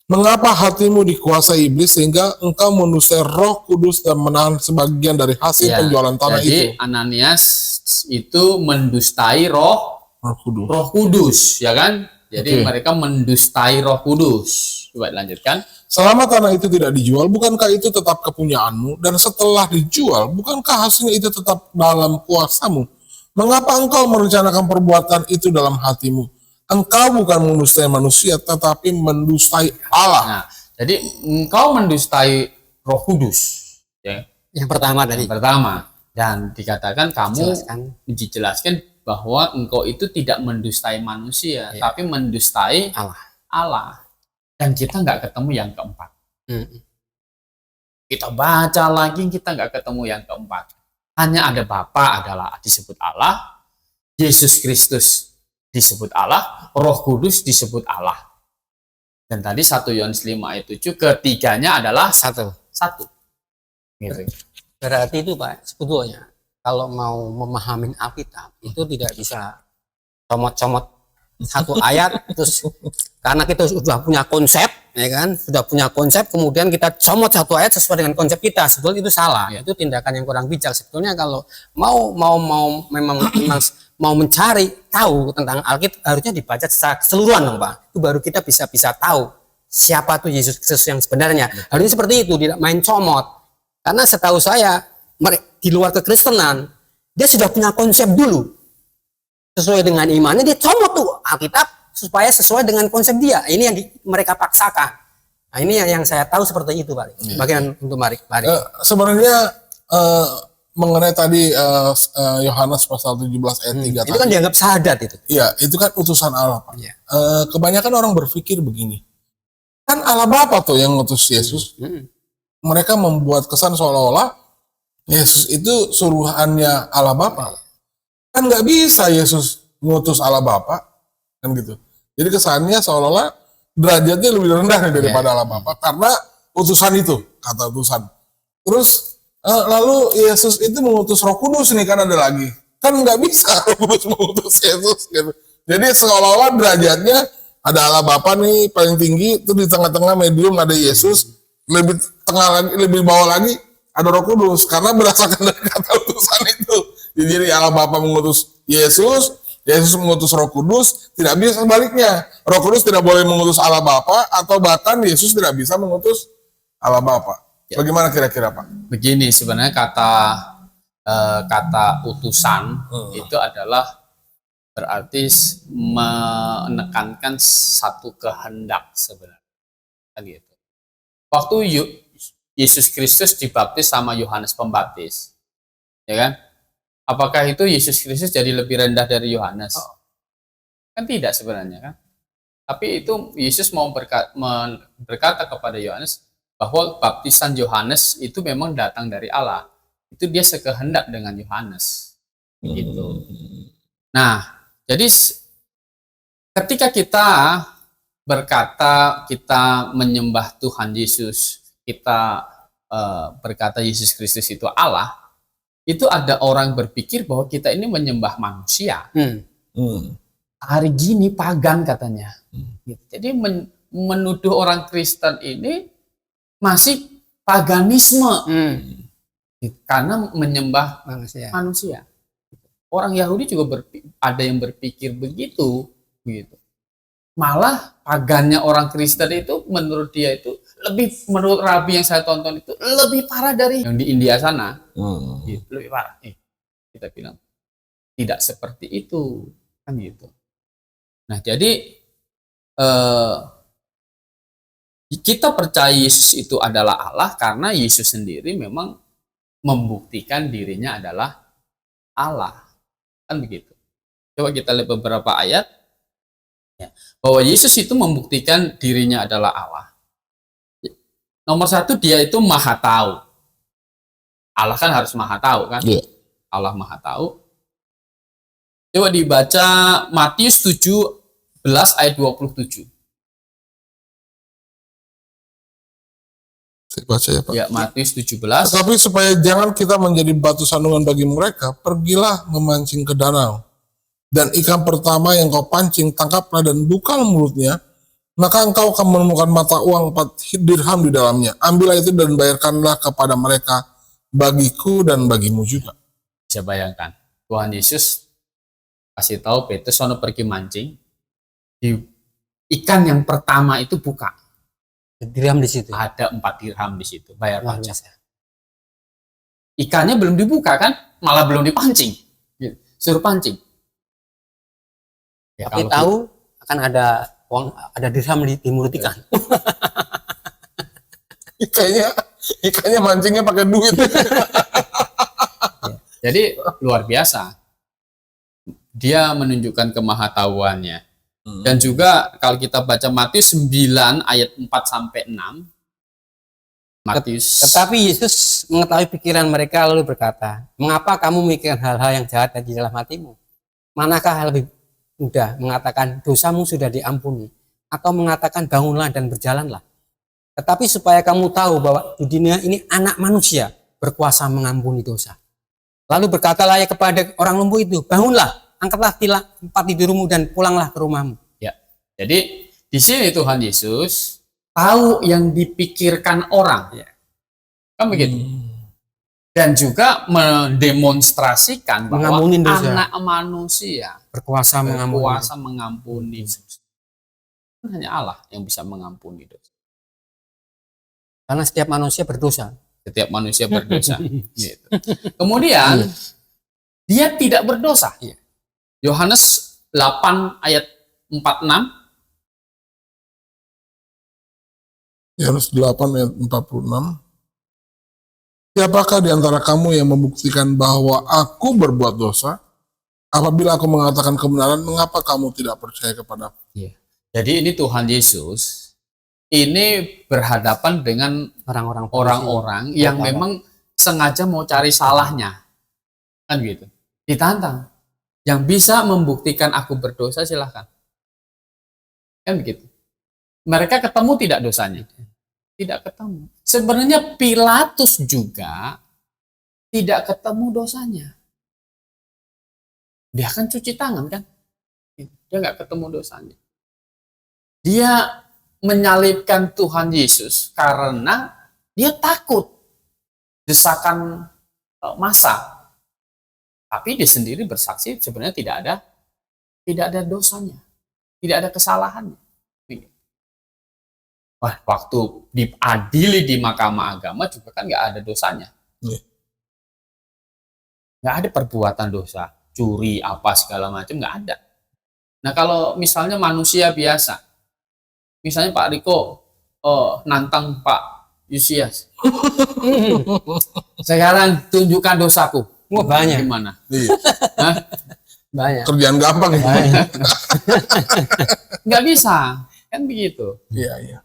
mengapa hatimu dikuasai iblis sehingga engkau menusai Roh Kudus dan menahan sebagian dari hasil Ya, penjualan tanah jadi itu? Ananias itu mendustai Roh Kudus, ya kan? Jadi Oke. mereka mendustai Roh Kudus. Coba lanjutkan. Selama tanah itu tidak dijual, bukankah itu tetap kepunyaanmu? Dan setelah dijual, bukankah hasilnya itu tetap dalam kuasamu? Mengapa engkau merencanakan perbuatan itu dalam hatimu? Engkau bukan mendustai manusia, tetapi mendustai Allah. Nah, jadi engkau mendustai Roh Kudus, ya. Yang pertama tadi. Yang pertama, dan dikatakan kamu Jelaskan. dijelaskan bahwa engkau itu tidak mendustai manusia, Ya. tapi mendustai Allah. Dan kita nggak ketemu yang keempat. Hmm. Kita baca lagi, kita nggak ketemu yang keempat. Hanya ada Bapa adalah disebut Allah, Yesus Kristus disebut Allah, Roh Kudus disebut Allah. Dan tadi 1 Yohanes 5 ayat 7, ketiganya adalah Satu. satu. Gitu. Berarti itu Pak, sebetulnya kalau mau memahami Alkitab itu tidak bisa comot-comot satu ayat terus karena kita sudah punya konsep, ya kan, sudah punya konsep, kemudian kita comot satu ayat sesuai dengan konsep kita. Sebetulnya itu salah, itu tindakan yang kurang bijak. Sebetulnya kalau memang mau mencari tahu tentang Alkitab harusnya dibaca secara keseluruhan dong Pak. Itu baru kita bisa tahu siapa tuh Yesus Kristus yang sebenarnya. Harusnya seperti itu, tidak main comot. Karena setahu saya di luar kekristenan dia sudah punya konsep dulu. Sesuai dengan imannya dia comot tuh Alkitab supaya sesuai dengan konsep dia. Ini yang mereka paksakan. Nah, ini yang saya tahu seperti itu Pak. Bagian untuk Mari. Sebenarnya mengenai tadi Yohanes pasal 17 ayat 3 itu kan dianggap syahadat itu. Iya, itu kan utusan Allah, Pak. Iya. Kebanyakan orang berpikir begini. Kan Allah Bapa tuh yang ngutus Yesus. Mereka membuat kesan seolah-olah Yesus itu suruhannya Allah Bapa. Kan nggak bisa Yesus ngutus Allah Bapa, kan gitu. Jadi kesannya seolah-olah derajatnya lebih rendah daripada Allah Bapa karena utusan itu, kata utusan. Terus lalu Yesus itu mengutus Roh Kudus nih, kan ada lagi. Kan nggak bisa Roh Kudus mengutus Yesus gitu. Jadi seolah-olah derajatnya ada Allah Bapa nih paling tinggi, itu di tengah-tengah medium ada Yesus, lebih tengah lagi, lebih bawah lagi ada Roh Kudus karena berdasarkan dari kata utusan itu. Jadi Allah Bapa mengutus Yesus, Yesus mengutus Roh Kudus, tidak bisa sebaliknya. Roh Kudus tidak boleh mengutus Allah Bapa atau bahkan Yesus tidak bisa mengutus Allah Bapa. Bagaimana kira-kira Pak? Begini sebenarnya kata utusan itu adalah berarti menekankan satu kehendak sebenarnya. Kan gitu. Waktu Yesus Kristus dibaptis sama Yohanes Pembaptis, ya kan? Apakah itu Yesus Kristus jadi lebih rendah dari Yohanes? Kan tidak sebenarnya kan. Tapi itu Yesus mau berkata kepada Yohanes bahwa baptisan Yohanes itu memang datang dari Allah. Itu dia sekehendak dengan Yohanes. Gitu. Nah, jadi ketika kita berkata kita menyembah Tuhan Yesus, kita berkata Yesus Kristus itu Allah, itu ada orang berpikir bahwa kita ini menyembah manusia. Hari gini pagan katanya. Jadi menuduh orang Kristen ini masih paganisme karena menyembah manusia. Orang Yahudi juga ada yang berpikir begitu, gitu. Malah pagannya orang Kristen itu menurut dia itu menurut Rabi yang saya tonton itu lebih parah dari yang di India sana. Gitu, lebih parah. Kita bilang tidak seperti itu, kan gitu. Nah, jadi kita percaya Yesus itu adalah Allah karena Yesus sendiri memang membuktikan dirinya adalah Allah, kan begitu. Coba kita lihat beberapa ayat ya, bahwa Yesus itu membuktikan dirinya adalah Allah. Nomor satu, dia itu maha tahu. Allah kan harus maha tahu kan? Allah maha tahu. Coba dibaca Matius 17 ayat 27. Saya baca ya Pak. Ya, Matius 17. Tetapi supaya jangan kita menjadi batu sandungan bagi mereka, pergilah memancing ke danau. Dan ikan pertama yang kau pancing, tangkaplah dan bukalah mulutnya, maka engkau akan menemukan mata uang 4 dirham di dalamnya. Ambillah itu dan bayarkanlah kepada mereka, bagiku dan bagimu juga. Bisa bayangkan, Tuhan Yesus kasih tahu Petrus sono pergi mancing, di ikan yang pertama itu buka. Dirham di situ. Ada 4 dirham di situ, bayar pajak. Biasa. Ikannya belum dibuka kan, malah belum dipancing. Suruh pancing. Ya, tapi tahu akan ada uang, ada dirham di mulut ikan. Ikannya mancingnya pakai duit. Jadi luar biasa. Dia menunjukkan kemahatauannya. Dan juga kalau kita baca Matius 9 ayat 4 sampai 6, Matius. Tetapi Yesus mengetahui pikiran mereka lalu berkata, mengapa kamu memikirkan hal-hal yang jahat di dalam hatimu? Manakah hal lebih mudah, mengatakan dosamu sudah diampuni, atau mengatakan bangunlah dan berjalanlah? Tetapi supaya kamu tahu bahwa di dunia ini anak manusia berkuasa mengampuni dosa. Lalu berkatalah ia kepada orang lumpuh itu, bangunlah, angkatlah tempat tidurmu dan pulanglah ke rumahmu. Ya. Jadi di sini Tuhan Yesus tahu yang dipikirkan orang. Ya. Kan begitu. Dan juga mendemonstrasikan bahwa Mengampuni dosa. anak manusia Berkuasa mengampuni. berkuasa mengampuni dosa. Hanya Allah yang bisa mengampuni dosa. Karena setiap manusia berdosa. Setiap manusia berdosa. Gitu. Kemudian dia tidak berdosa. Iya. Yohanes 8 ayat 46. Yohanes 8 ayat 46. Siapakah di antara kamu yang membuktikan bahwa aku berbuat dosa? Apabila aku mengatakan kebenaran, mengapa kamu tidak percaya kepadaku? Jadi ini Tuhan Yesus ini berhadapan dengan orang-orang yang memang sengaja mau cari salahnya. Kan gitu. Ditantang. Yang bisa membuktikan aku berdosa silahkan. Kan begitu. Mereka ketemu tidak dosanya? Tidak ketemu. Sebenarnya Pilatus juga tidak ketemu dosanya. Dia kan cuci tangan kan? Dia nggak ketemu dosanya. Dia menyalibkan Tuhan Yesus karena dia takut desakan massa. Tapi dia sendiri bersaksi sebenarnya tidak ada dosanya, tidak ada kesalahannya. Wah, waktu diadili di Mahkamah Agama juga kan nggak ada dosanya. Nggak ada perbuatan dosa, curi apa segala macam nggak ada. Nah kalau misalnya manusia biasa, misalnya Pak Riko nantang Pak Yusias, sekarang tunjukkan dosaku. Wah, banyak. Gimana? Iya. Hah? Banyak. Kerjaan gampang ya. Nggak bisa, kan begitu. Iya, iya.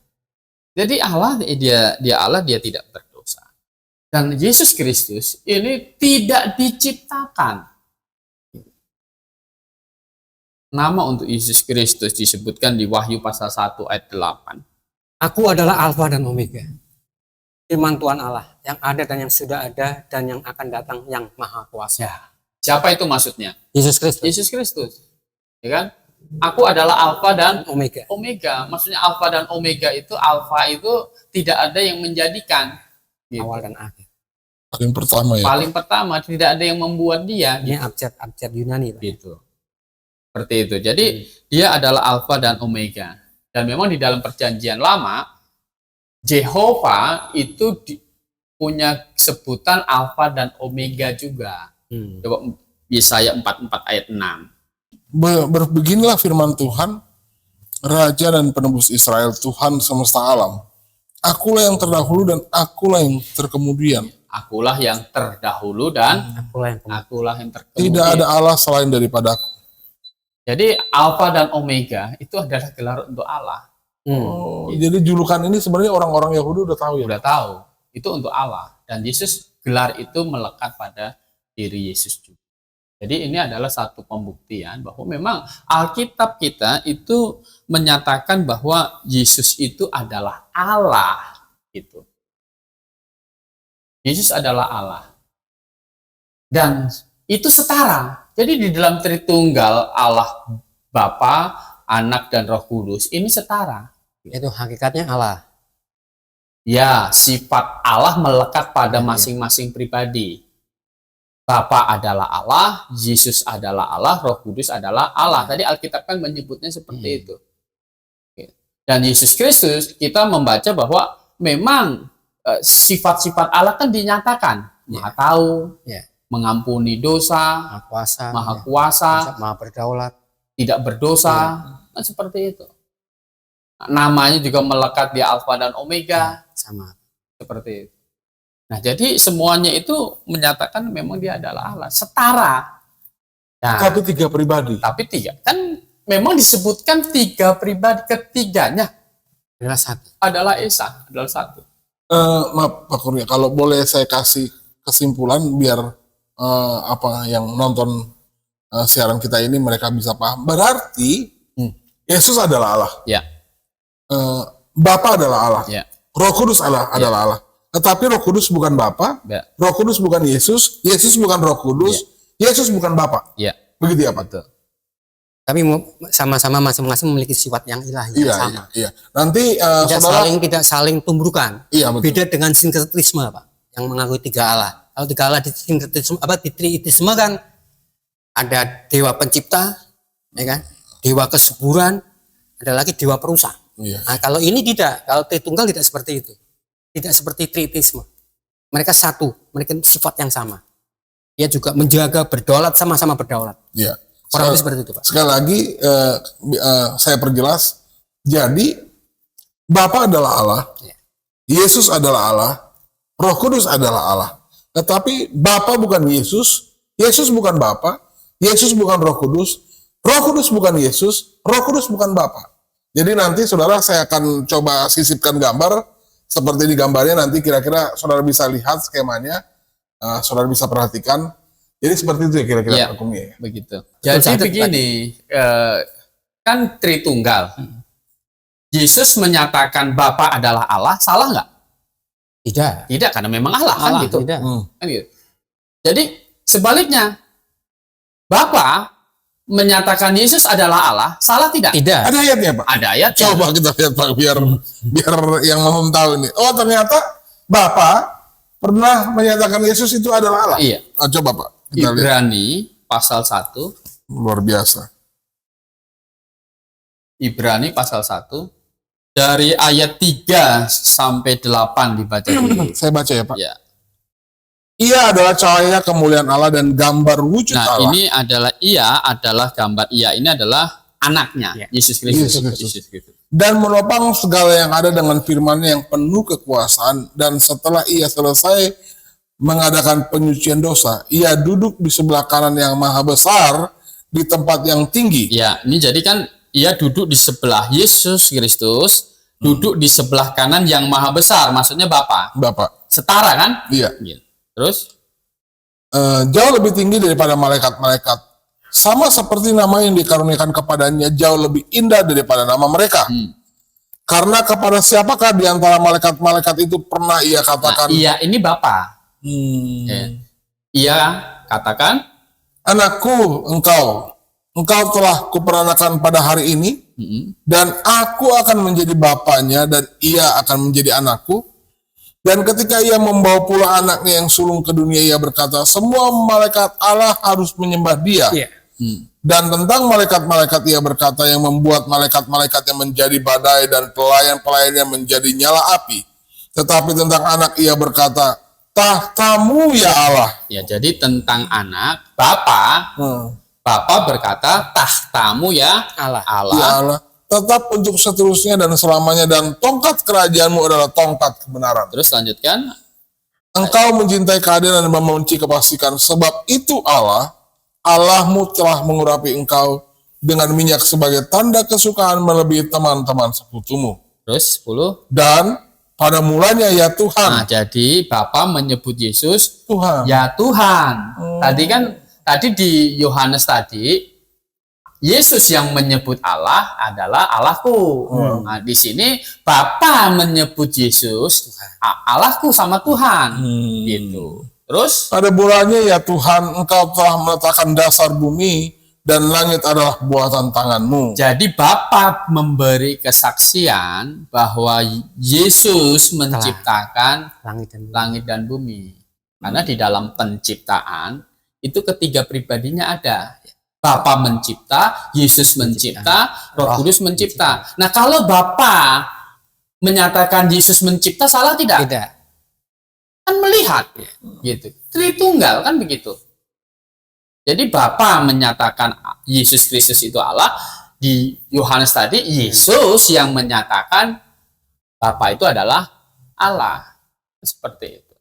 Jadi Allah dia tidak berdosa. Dan Yesus Kristus ini tidak diciptakan. Nama untuk Yesus Kristus disebutkan di Wahyu pasal 1 ayat 8. Aku adalah Alfa dan Omega. Firman Tuhan Allah yang ada dan yang sudah ada dan yang akan datang yang maha kuasa. Ya. Siapa itu maksudnya? Yesus Kristus. Yesus Kristus. Ya kan? Aku adalah Alfa dan Omega. Omega. Maksudnya Alfa dan Omega itu, Alfa itu tidak ada yang menjadikan. Gitu. Awal dan akhir. Paling pertama ya. Paling pertama, tidak ada yang membuat dia. Ini abjad Yunani. Pak. Gitu. Seperti itu. Jadi dia adalah Alfa dan Omega. Dan memang di dalam perjanjian lama, Jehovah itu punya sebutan Alfa dan Omega juga. Coba Yesaya 44 ayat 6. Beginilah firman Tuhan, Raja dan penebus Israel, Tuhan semesta alam. Akulah yang terdahulu dan akulah yang terkemudian. Akulah yang terdahulu dan Akulah yang terkemudian. Tidak ada Allah selain daripadaku. Jadi Alfa dan Omega itu adalah gelar untuk Allah. Oh, jadi julukan ini sebenarnya orang-orang Yahudi udah tahu ya? Udah tahu, itu untuk Allah. Dan Yesus gelar itu melekat pada diri Yesus juga. Jadi ini adalah satu pembuktian bahwa memang Alkitab kita itu menyatakan bahwa Yesus itu adalah Allah. Gitu. Yesus adalah Allah. Dan itu setara. Jadi di dalam Tritunggal Allah Bapa, Anak dan Roh Kudus ini setara. Itu hakikatnya Allah. Ya, sifat Allah melekat pada masing-masing pribadi. Bapa adalah Allah, Yesus adalah Allah, Roh Kudus adalah Allah. Tadi Alkitab kan menyebutnya seperti itu. Dan Yesus Kristus kita membaca bahwa memang sifat-sifat Allah kan dinyatakan. Maha tahu, mengampuni dosa, maha kuasa, maha berdaulat, tidak berdosa, kan seperti itu. Namanya juga melekat di Alfa dan Omega, sama seperti itu. Nah, jadi semuanya itu menyatakan memang dia adalah Allah, setara. Nah, Tapi tiga pribadi. tapi tiga, kan memang disebutkan tiga pribadi, ketiganya adalah satu. adalah Esa, adalah satu. Maaf Pak Kurnia, kalau boleh saya kasih kesimpulan biar apa yang nonton siaran kita ini mereka bisa paham. Berarti Yesus adalah Allah, Ya, Bapa adalah Allah, ya, Roh Kudus adalah Allah. Tetapi Roh Kudus bukan Bapa, ya, Roh Kudus bukan Yesus, Yesus bukan Roh Kudus, Yesus bukan Bapa. ya, Begitu ya Pak? betul. Tapi sama-sama masing-masing memiliki sifat yang ilahi yang Iya, sama. iya. Nanti Tidak saling tumbuhkan. iya betul. Beda dengan sinkretisme, Pak, yang mengakui tiga Allah. Kalau tiga Allah di sinkretisme di triitisme kan ada dewa pencipta, ya kan? Dewa kesuburan, ada lagi dewa perusak. Iya. Nah, kalau ini tidak, kalau Tritunggal tidak seperti itu. Tidak seperti triitisme. Mereka satu, mereka sifat yang sama. Dia juga menjaga berdaulat, sama-sama berdaulat. Iya. Kurang lebih seperti itu, Pak. Sekali lagi saya perjelas. Jadi Bapa adalah Allah, Ya. Yesus adalah Allah, Roh Kudus adalah Allah. Tetapi Bapa bukan Yesus, Yesus bukan Bapa, Yesus bukan Roh Kudus bukan Yesus, Roh Kudus bukan Bapa. Jadi nanti saudara saya akan coba sisipkan gambar seperti di gambarnya, nanti kira-kira saudara bisa lihat skemanya, saudara bisa perhatikan. Jadi seperti itu ya kira-kira Iya. Pak Kumi ya. Begitu. Betul, Jadi saya begini, kan Tritunggal. Yesus menyatakan Bapa adalah Allah, salah nggak? Tidak. Tidak, karena memang Allah, kan gitu. Tidak. Kan gitu. Jadi sebaliknya, Bapa menyatakan Yesus adalah Allah, salah tidak? Tidak. Ada ayatnya Pak? Ada ayat. Coba kita lihat Pak, biar yang mau tahu ini. Oh ternyata Bapa pernah menyatakan Yesus itu adalah Allah. Iya. Coba Pak, kita lihat. Ibrani pasal 1. Luar biasa. Ibrani pasal 1. Dari ayat 3 sampai 8 dibaca dulu. Saya baca ya Pak. Ya. Ia adalah cahaya kemuliaan Allah dan gambar wujud Nah, Allah. ini adalah gambar ini adalah anaknya, Ya. Yesus Kristus. Yesus Kristus. Yesus Kristus. Dan menopang segala yang ada dengan firman-Nya yang penuh kekuasaan. Dan setelah ia selesai mengadakan penyucian dosa, ia duduk di sebelah kanan yang maha besar di tempat yang tinggi. Ya, ini jadi kan ia duduk di sebelah Yesus Kristus, duduk di sebelah kanan yang maha besar, maksudnya Bapa. Bapak. Setara kan? Iya. Gitu. Terus Jauh lebih tinggi daripada malaikat-malaikat. Sama seperti nama yang dikaruniakan kepadanya jauh lebih indah daripada nama mereka. Karena kepada siapakah di antara malaikat-malaikat itu pernah ia katakan, iya ini Bapa. "Hmm, Ya. Ia katakan, anakku engkau telah kuperanakan pada hari ini, dan aku akan menjadi bapaknya dan ia akan menjadi anakku. Dan ketika ia membawa pula anaknya yang sulung ke dunia, ia berkata, semua malaikat Allah harus menyembah dia. Iya. Dan tentang malaikat-malaikat ia berkata, yang membuat malaikat-malaikat yang menjadi badai dan pelayan-pelayannya menjadi nyala api. Tetapi tentang anak ia berkata, tahtamu ya Allah." ya jadi tentang anak, Bapa berkata, tahtamu ya Allah. Ya Allah, tetap untuk seterusnya dan selamanya, dan tongkat kerajaanmu adalah tongkat kebenaran. Terus lanjutkan, Engkau mencintai keadilan dan membenci kepastikan, sebab itu Allahmu telah mengurapi engkau dengan minyak sebagai tanda kesukaan melebihi teman-teman sekutumu. terus 10. Dan pada mulanya ya Nah, Tuhan, jadi Bapa menyebut Yesus Tuhan. ya Tuhan. Tadi di Yohanes tadi Yesus yang menyebut Allah adalah Allahku. Nah, di sini Bapa menyebut Yesus Allahku sama Tuhan. Gitu. Terus Pada mulanya ya Tuhan, engkau telah meletakkan dasar bumi dan langit adalah buatan tanganmu. jadi Bapa memberi kesaksian bahwa Yesus menciptakan langit dan bumi. Karena di dalam penciptaan itu ketiga pribadinya ada. Bapa mencipta, Yesus mencipta, Roh Kudus mencipta. Nah, kalau Bapa menyatakan Yesus mencipta, salah tidak? Tidak. Kan melihat gitu. Tritunggal kan begitu. Jadi Bapa menyatakan Yesus Kristus itu Allah, di Yohanes tadi Yesus yang menyatakan Bapa itu adalah Allah. Seperti itu.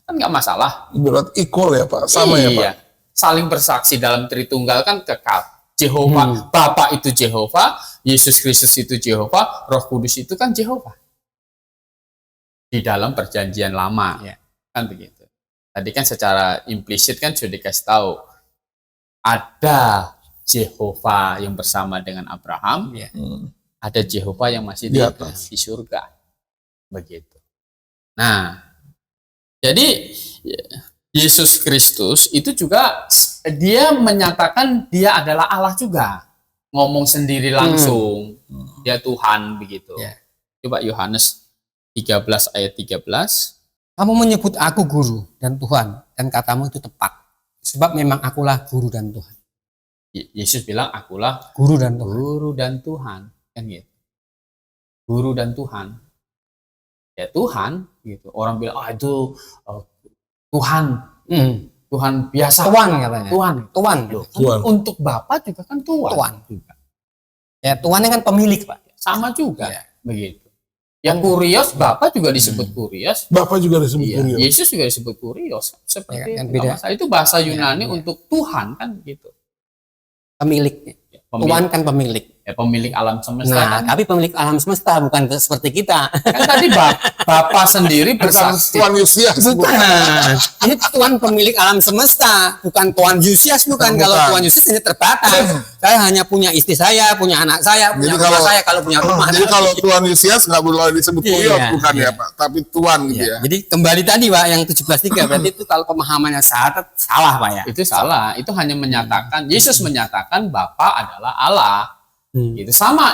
Kan nggak masalah. Berat equal ya Pak, sama ya Pak. Iya. Saling bersaksi dalam Tritunggal kan kekal. Jehovah, Bapa itu Jehovah, Yesus Kristus itu Jehovah, Roh Kudus itu kan Jehovah. di dalam perjanjian lama. Ya. Kan begitu. Tadi kan secara implisit kan sudah dikasih tahu ada Jehovah yang bersama dengan Abraham, Ya. ada Jehovah yang masih Di di, atas. di surga. Begitu. Nah, jadi Yesus Kristus itu juga dia menyatakan dia adalah Allah juga. Ngomong sendiri langsung. Dia Tuhan begitu. Ya. Coba Yohanes 13 ayat 13. Kamu menyebut aku guru dan Tuhan, dan katamu itu tepat. Sebab memang akulah guru dan Tuhan. Yesus bilang akulah Guru dan Tuhan. guru dan Tuhan. Kan gitu. Guru dan Tuhan. Ya Tuhan gitu. Orang bilang itu Tuhan. Tuhan biasa. Tuhan katanya. Tuhan. Tuhan. Loh, kan Tuhan. untuk Bapa juga kan Tuhan. Tuhan juga. Ya Tuhan kan pemilik, Pak. Sama juga. Ya. Begitu. Yang kurios, Bapa juga disebut kurios. Bapak juga disebut Iya, kurios. Yesus juga disebut kurios. Seperti Ya, kan itu. beda. Nggak masalah. Itu bahasa Yunani Ya. untuk Tuhan kan gitu. Pemilik. Pemilik, Tuhan kan pemilik. ya, pemilik alam semesta Nah, kan. tapi pemilik alam semesta bukan seperti kita. Kan tadi Bapa sendiri Bukan bersaksi. Tuhan Yusias. Bukan. Ini Tuhan pemilik alam semesta, bukan Tuhan Yusias, bukan. Bukan. Kalau Tuhan Yusias ini terbatas. Saya hanya punya istri saya, punya anak saya, punya Jadi rumah kalau- saya, kalau punya rumah. Jadi kalau Tuhan Yusias nggak boleh disebut Iya, kurios, bukan iya. ya Pak, tapi Tuhan gitu ya. Jadi kembali tadi Pak yang 17:3 berarti itu kalau pemahamannya salah Pak ya. Itu salah. Itu hanya menyatakan Yesus menyatakan Bapa adalah Allah. Gitu. Sama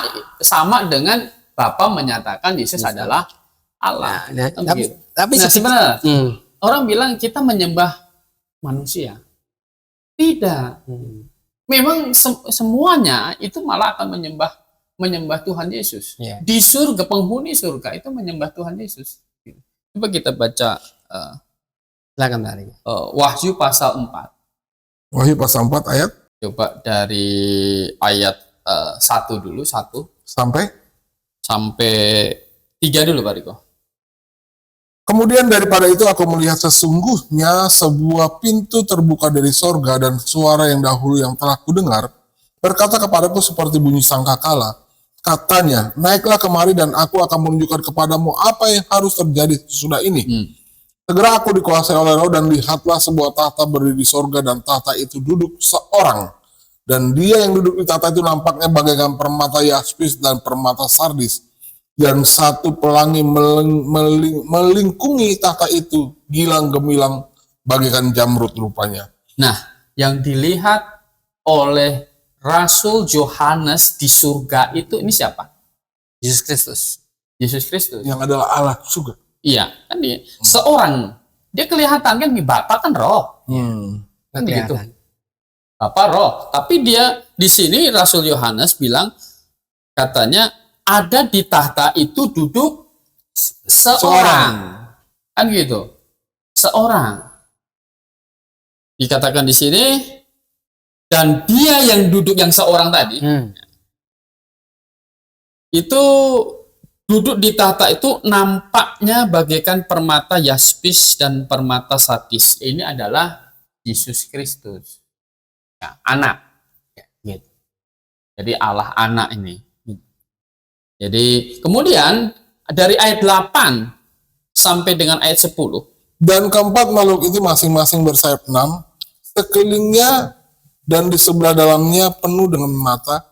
dengan Bapa menyatakan Yesus adalah Allah. Nah, Kan tapi, begitu. tapi Nah, sebenarnya Hmm. orang bilang kita menyembah manusia. Tidak. Memang semuanya itu malah akan menyembah Tuhan Yesus. Iya. Di surga, penghuni surga itu menyembah Tuhan Yesus. Coba kita baca Silakan Pak Ari. Wahyu pasal 4. Wahyu pasal 4 ayat Coba dari ayat 1 dulu, 1 sampai. sampai 3 dulu Pak Riko. Kemudian daripada itu aku melihat sesungguhnya sebuah pintu terbuka dari sorga dan suara yang dahulu yang telah kudengar berkata kepadaku seperti bunyi sangkakala. Katanya, naiklah kemari dan aku akan menunjukkan kepadamu apa yang harus terjadi sesudah ini. Segera aku dikuasai oleh Roh dan lihatlah sebuah tahta berdiri di sorga dan tahta itu duduk seorang. Dan dia yang duduk di tahta itu nampaknya bagaikan permata yaspis dan permata sardis. Dan satu pelangi melingkungi tahta itu gilang gemilang bagaikan jamrud rupanya. Nah, yang dilihat oleh Rasul Yohanes di surga itu ini siapa? Yesus Kristus. Yesus Kristus. Yang adalah Allah juga. Iya, kan dia seorang. Dia kelihatan kan Bapa kan roh. Kan begitu. Kelihatan. Bapa roh. Tapi dia di sini Rasul Yohanes bilang katanya ada di tahta itu duduk seorang. Kan gitu. Seorang. Dikatakan di sini dan dia yang duduk yang seorang tadi itu duduk di tahta itu nampaknya bagaikan permata yaspis dan permata sardis. Ini adalah Yesus Kristus. Ya, anak. Ya, gitu. Jadi Allah anak ini. Jadi kemudian dari ayat 8 sampai dengan ayat 10. Dan keempat makhluk itu masing-masing bersayap 6, sekelilingnya dan di sebelah dalamnya penuh dengan mata,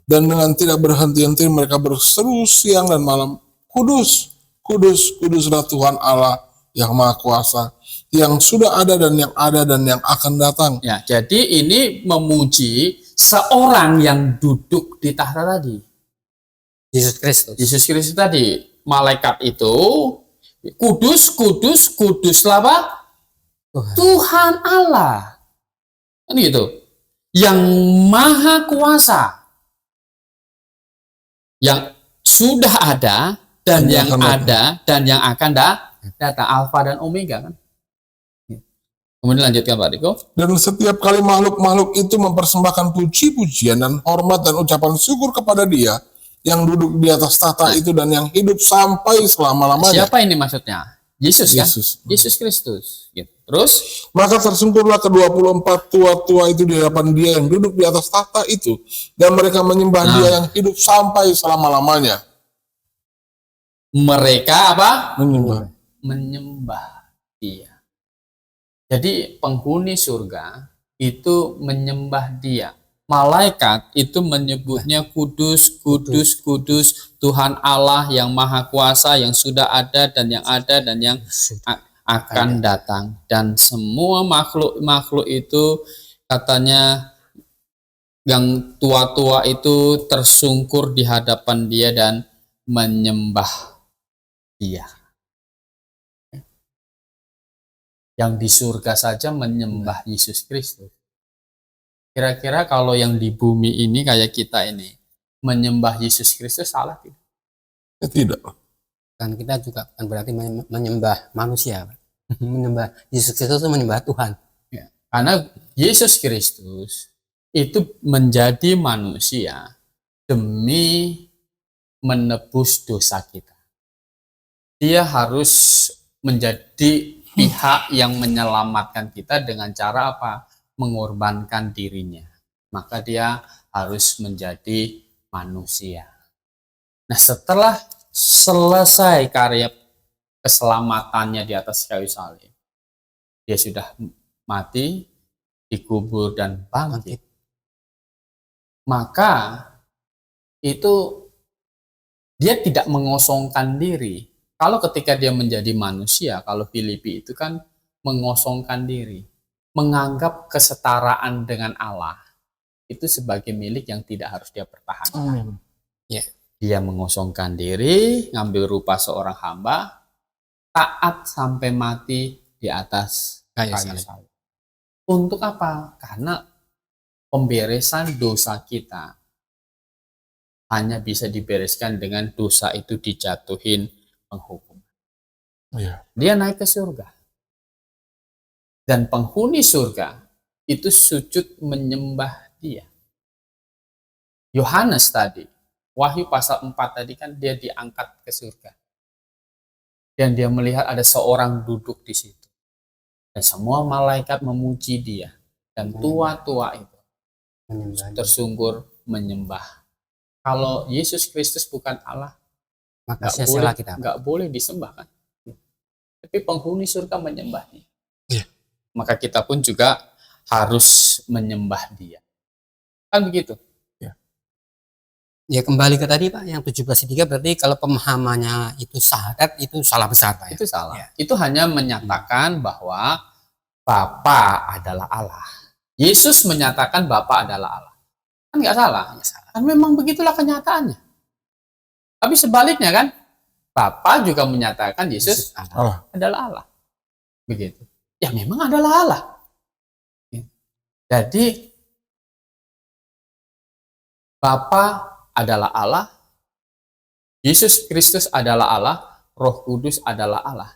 dan dengan tidak berhenti-henti mereka berseru siang dan malam, Kudus, Kudus, Kuduslah Tuhan Allah yang Maha Kuasa, yang sudah ada dan yang akan datang. Ya, jadi ini memuji seorang yang duduk di tahta tadi. Yesus Kristus. Yesus Kristus tadi, malaikat itu kudus, kudus, kuduslah apa? Tuhan Allah. Kan gitu. Yang maha kuasa. Yang sudah ada dan yang ada dan yang akan datang, alfa dan omega kan. Kemudian lanjutkan Pak Riko. Dan setiap kali makhluk-makhluk itu mempersembahkan puji-pujian dan hormat dan ucapan syukur kepada Dia yang duduk di atas tahta itu dan yang hidup sampai selama-lamanya. Siapa ini maksudnya? Yesus kan? Yesus. Yesus Kristus. Gitu. Terus Maka tersungkurlah ke-24 tua-tua itu di hadapan Dia yang duduk di atas tahta itu, dan mereka menyembah Dia yang hidup sampai selama-lamanya. mereka apa? Menyembah. menyembah Dia. Jadi penghuni surga itu menyembah Dia. Malaikat itu menyebutnya kudus, kudus, kudus, Tuhan Allah yang maha kuasa, yang sudah ada dan yang ada dan yang akan datang. Dan semua makhluk-makhluk itu katanya yang tua-tua itu tersungkur di hadapan Dia dan menyembah Dia. Yang di surga saja menyembah Yesus Kristus. Kira-kira kalau yang di bumi ini kayak kita ini menyembah Yesus Kristus salah tidak? Ya, tidak. Kan kita juga kan berarti menyembah manusia, Pak. Menyembah Yesus Kristus itu menyembah Tuhan. Ya. Karena Yesus Kristus itu menjadi manusia demi menebus dosa kita. Dia harus menjadi pihak yang menyelamatkan kita dengan cara apa? Mengorbankan dirinya. Maka dia harus menjadi manusia. Nah, setelah selesai karya keselamatannya di atas kayu salib, dia sudah mati, dikubur dan bangkit. Maka itu dia tidak mengosongkan diri. Kalau ketika dia menjadi manusia, kalau Filipi itu kan mengosongkan diri, menganggap kesetaraan dengan Allah itu sebagai milik yang tidak harus dia pertahankan. Ya, dia mengosongkan diri, ngambil rupa seorang hamba, taat sampai mati di atas kayu salib. Untuk apa? Karena pemberesan dosa kita hanya bisa dibereskan dengan dosa itu dijatuhin penghukuman. Ya. Dia naik ke surga. Dan penghuni surga itu sujud menyembah Dia. Yohanes tadi, Wahyu pasal 4 tadi kan dia diangkat ke surga. Dan dia melihat ada seorang duduk di situ. Dan semua malaikat memuji Dia. Dan tua-tua itu tersungkur menyembah. Kalau Yesus Kristus bukan Allah, maka sia-sialah kita. Nggak boleh disembah kan. Tapi penghuni surga menyembah Dia. Maka kita pun juga harus menyembah Dia. Kan begitu? Ya kembali ke tadi Pak, yang 17:3 berarti kalau pemahamannya itu syahadat itu salah besar Pak. Itu salah. Ya. Itu hanya menyatakan bahwa Bapa adalah Allah. Yesus menyatakan Bapa adalah Allah. Kan nggak salah. Kan memang begitulah kenyataannya. Tapi sebaliknya kan, Bapa juga menyatakan Yesus adalah Allah. Begitu. Ya memang adalah Allah. Jadi Bapa adalah Allah, Yesus Kristus adalah Allah, Roh Kudus adalah Allah.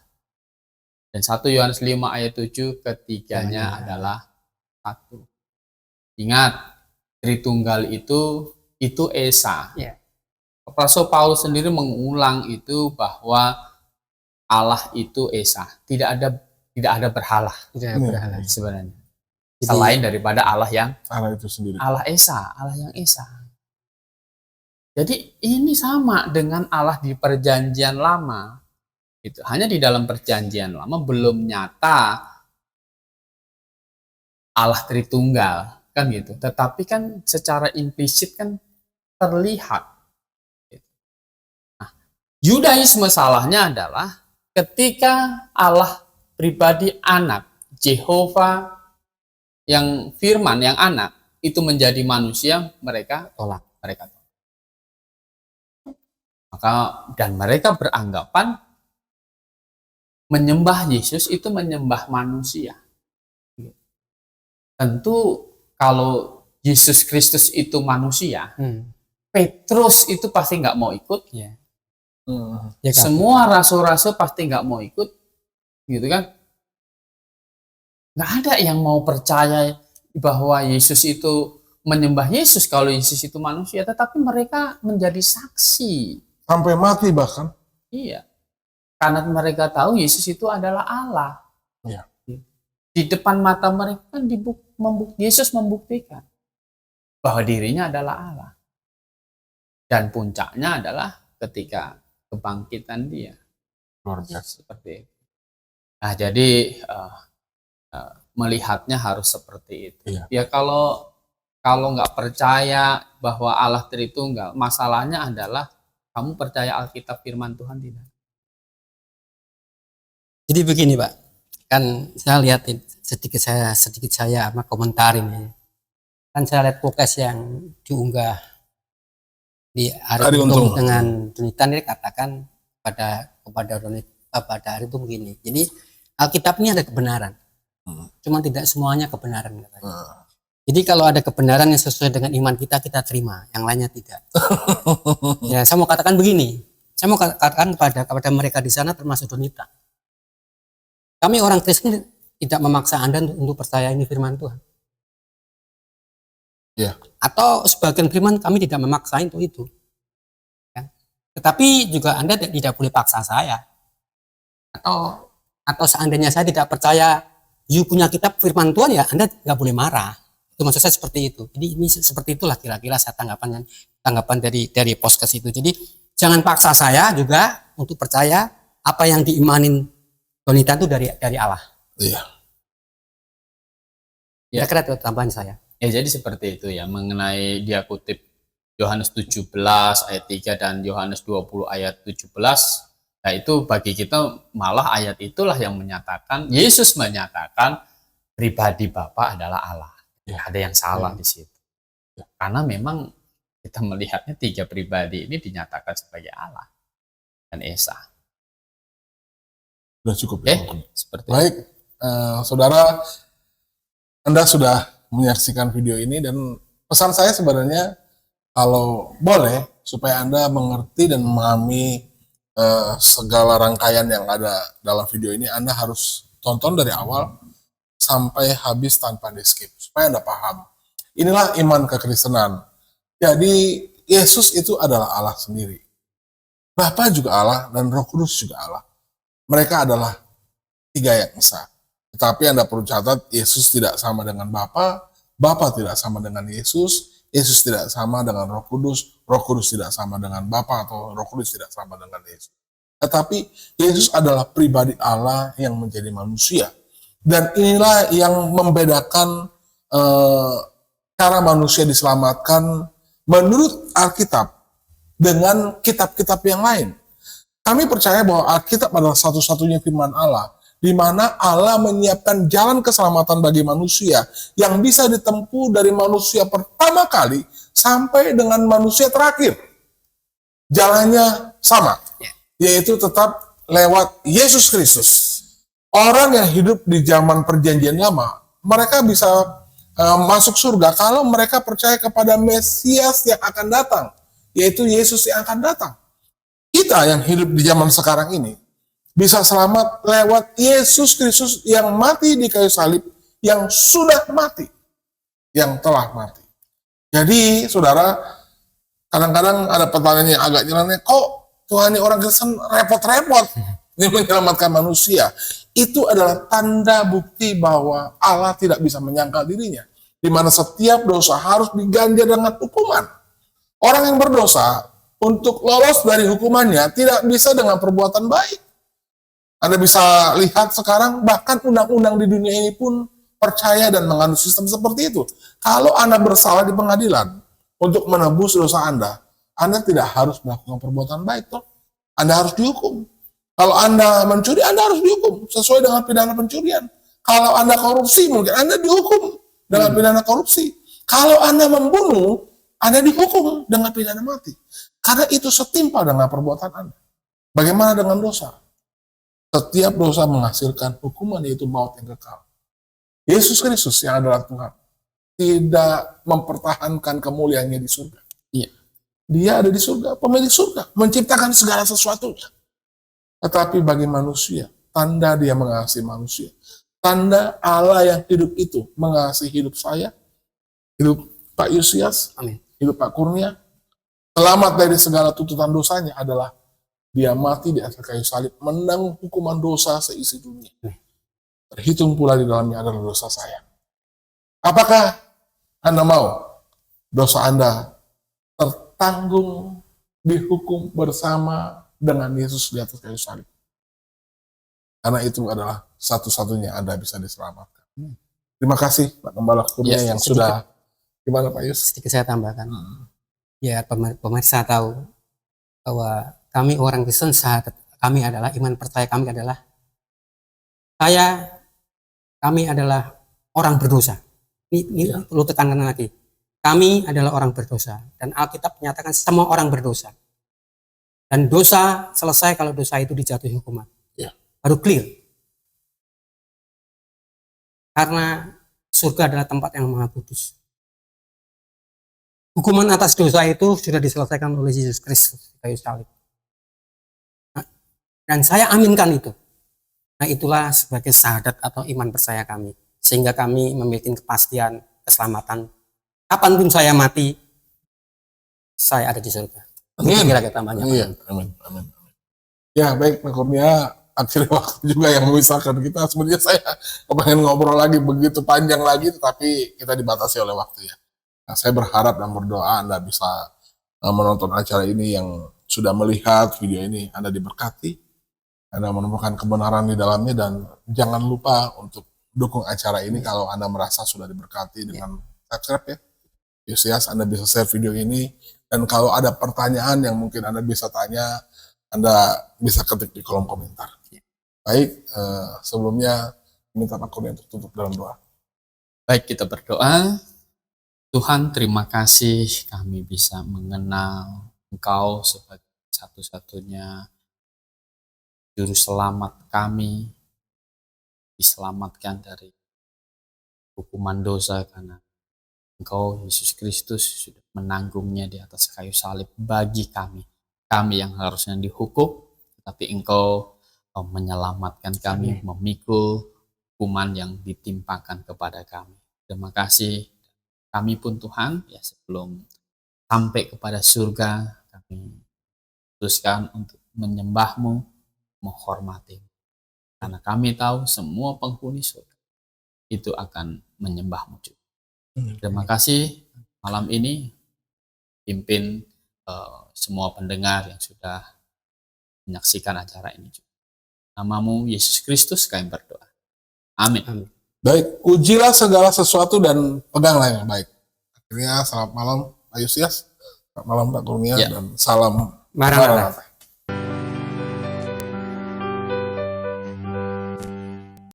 Dan 1 Yohanes 5 ayat 7 ketiganya adalah satu. Ingat, Tritunggal itu Esa. Rasul Paulus sendiri mengulang itu bahwa Allah itu Esa. Tidak ada berhala. Tidak ada berhala sebenarnya. Selain daripada Allah yang Allah itu sendiri. Allah Esa, Allah yang Esa. Jadi ini sama dengan Allah di perjanjian lama. Itu hanya di dalam perjanjian lama belum nyata Allah Tritunggal kan gitu. Tetapi kan secara implisit kan terlihat. Nah, Yudaisme salahnya adalah ketika Allah pribadi anak, Jehovah yang firman yang anak itu menjadi manusia, mereka tolak. Dan mereka beranggapan menyembah Yesus itu menyembah manusia. Tentu kalau Yesus Kristus itu manusia, Petrus itu pasti nggak mau ikut. Semua rasul-rasul pasti nggak mau ikut, gitu kan? Nggak ada yang mau percaya bahwa Yesus itu menyembah Yesus kalau Yesus itu manusia, tetapi mereka menjadi saksi. Sampai mati bahkan. Iya. Karena mereka tahu Yesus itu adalah Allah. Iya. Di depan mata mereka kan Yesus membuktikan bahwa dirinya adalah Allah. Dan puncaknya adalah ketika kebangkitan Dia. Luar biasa. Seperti itu. Nah, jadi melihatnya harus seperti itu. Iya. Ya kalau nggak percaya bahwa Allah Tritunggal, masalahnya adalah kamu percaya Alkitab firman Tuhan tidak? Jadi begini Pak, kan saya lihatin sedikit saya sama komentarin ya. Kan saya lihat podcast yang diunggah di Ari Untung dengan Donitan, ini katakan kepada Ari itu begini. Jadi Alkitab ini ada kebenaran, cuma tidak semuanya kebenaran katanya. Jadi kalau ada kebenaran yang sesuai dengan iman kita terima, yang lainnya tidak. Ya, saya mau katakan begini, saya mau katakan kepada mereka di sana termasuk Donita. Kami orang Kristen tidak memaksa Anda untuk percaya ini firman Tuhan. Ya. Atau sebagian firman kami tidak memaksa untuk itu. Ya. Tetapi juga Anda tidak boleh paksa saya. Atau seandainya saya tidak percaya you punya kitab firman Tuhan, ya Anda nggak boleh marah. Itu maksud saya seperti itu. Jadi ini seperti itulah kira-kira saya tanggapan dari podcast itu. Jadi jangan paksa saya juga untuk percaya apa yang diimanin Donita itu dari Allah. Iya. Kira-kira itu tambahan saya. Ya, jadi seperti itu ya, mengenai dia kutip Yohanes 17 ayat 3 dan Yohanes 20 ayat 17. Nah, itu bagi kita malah ayat itulah yang menyatakan, Yesus menyatakan pribadi Bapa adalah Allah. Ya, ada yang salah di situ. Ya, karena memang kita melihatnya tiga pribadi ini dinyatakan sebagai Allah dan Esa. Sudah cukup ya. Seperti baik, saudara, Anda sudah menyaksikan video ini, dan pesan saya sebenarnya kalau boleh supaya Anda mengerti dan memahami segala rangkaian yang ada dalam video ini, Anda harus tonton dari awal sampai habis tanpa di skip supaya Anda paham. Inilah iman kekristenan. Jadi Yesus itu adalah Allah sendiri. Bapa juga Allah dan Roh Kudus juga Allah. Mereka adalah tiga yang esa. Tetapi Anda perlu catat, Yesus tidak sama dengan Bapa, Bapa tidak sama dengan Yesus, Yesus tidak sama dengan Roh Kudus tidak sama dengan Bapa, atau Roh Kudus tidak sama dengan Yesus. Tetapi Yesus adalah pribadi Allah yang menjadi manusia. Dan inilah yang membedakan cara manusia diselamatkan menurut Alkitab dengan kitab-kitab yang lain. Kami percaya bahwa Alkitab adalah satu-satunya firman Allah, di mana Allah menyiapkan jalan keselamatan bagi manusia yang bisa ditempuh dari manusia pertama kali sampai dengan manusia terakhir. Jalannya sama, yaitu tetap lewat Yesus Kristus. Orang yang hidup di zaman perjanjian lama, mereka bisa masuk surga kalau mereka percaya kepada Mesias yang akan datang, yaitu Yesus yang akan datang. Kita yang hidup di zaman sekarang ini bisa selamat lewat Yesus Kristus yang mati di kayu salib, yang sudah mati, yang telah mati. Jadi, saudara, kadang-kadang ada pertanyaan yang agak nyeleneh, kok Tuhan ini orang Kristen repot-repot ini menyelamatkan manusia? Itu adalah tanda bukti bahwa Allah tidak bisa menyangkal dirinya, di mana setiap dosa harus diganjar dengan hukuman. Orang yang berdosa untuk lolos dari hukumannya tidak bisa dengan perbuatan baik. Anda bisa lihat sekarang bahkan undang-undang di dunia ini pun percaya dan menganut sistem seperti itu. Kalau Anda bersalah di pengadilan untuk menebus dosa Anda tidak harus melakukan perbuatan baik, toh. Anda harus dihukum. Kalau Anda mencuri, Anda harus dihukum sesuai dengan pidana pencurian. Kalau Anda korupsi, mungkin Anda dihukum dengan pidana korupsi. Kalau Anda membunuh, Anda dihukum dengan pidana mati. Karena itu setimpal dengan perbuatan Anda. Bagaimana dengan dosa? Setiap dosa menghasilkan hukuman, yaitu maut yang kekal. Yesus Kristus yang adalah Tuhan tidak mempertahankan kemuliaannya di surga. Iya. Dia ada di surga, pemilik surga, menciptakan segala sesuatunya. Tetapi bagi manusia, tanda dia mengasihi manusia. Tanda Allah yang hidup itu mengasihi hidup saya, hidup Pak Yusias, hidup Pak Kurnia, selamat dari segala tuntutan dosanya adalah dia mati di atas kayu salib, menanggung hukuman dosa seisi dunia. Terhitung pula di dalamnya adalah dosa saya. Apakah Anda mau dosa Anda tertanggung, dihukum bersama dengan Yesus di atas kayu salib? karena itu adalah satu-satunya Anda bisa diselamatkan. Terima kasih Pak Gembala Kurnia Ya, yang sedikit. sudah, gimana Pak Yus? Sedikit saya tambahkan. Ya, pemirsa tahu bahwa kami orang Kristen, sahadat kami adalah, iman percaya kami adalah, kami adalah orang berdosa. Ini perlu tekankan lagi. Kami adalah orang berdosa. Dan Alkitab menyatakan semua orang berdosa. Dan dosa selesai kalau dosa itu dijatuhi hukuman. Ya. Baru clear. Karena surga adalah tempat yang maha kudus. Hukuman atas dosa itu sudah diselesaikan oleh Yesus Kristus di kayu salib. Nah, dan saya aminkan itu. Nah, itulah sebagai syahadat atau iman percaya kami. Sehingga kami memiliki kepastian keselamatan. Kapanpun saya mati, saya ada di surga. Begitu kira-kira tambahnya. Iya, amin, amin. Ya, baik Pak Kurnia, akhirnya waktu juga yang memisahkan kita. Sebenarnya saya pengen ngobrol lagi begitu panjang lagi, tetapi kita dibatasi oleh waktu ya. Nah, saya berharap dan berdoa Anda bisa menonton acara ini, yang sudah melihat video ini, Anda diberkati, Anda menemukan kebenaran di dalamnya, dan jangan lupa untuk dukung acara ini kalau Anda merasa sudah diberkati dengan subscribe ya. Yusias, Anda bisa share video ini, dan kalau ada pertanyaan yang mungkin Anda bisa tanya, Anda bisa ketik di kolom komentar. Baik, sebelumnya minta Pak Kurnia untuk tutup dalam doa. Baik, kita berdoa. Tuhan, terima kasih kami bisa mengenal Engkau sebagai satu-satunya juru selamat kami, diselamatkan dari hukuman dosa karena Engkau, Yesus Kristus, sudah menanggungnya di atas kayu salib bagi kami. Kami yang harusnya dihukum, tapi Engkau menyelamatkan kami, memikul hukuman yang ditimpakan kepada kami. Terima kasih. Kami pun Tuhan, ya sebelum sampai kepada surga, kami putuskan untuk menyembah-Mu, menghormati. Karena kami tahu semua penghuni surga itu akan menyembah-Mu juga. Terima kasih malam ini, pimpin semua pendengar yang sudah menyaksikan acara ini juga. Namamu Yesus Kristus kami berdoa. Amin. Amin. Baik, ujilah segala sesuatu dan peganglah yang baik. Akhirnya selamat malam Pak Yusias, selamat malam Pak Kurnia, Ya. dan salam Maranatha.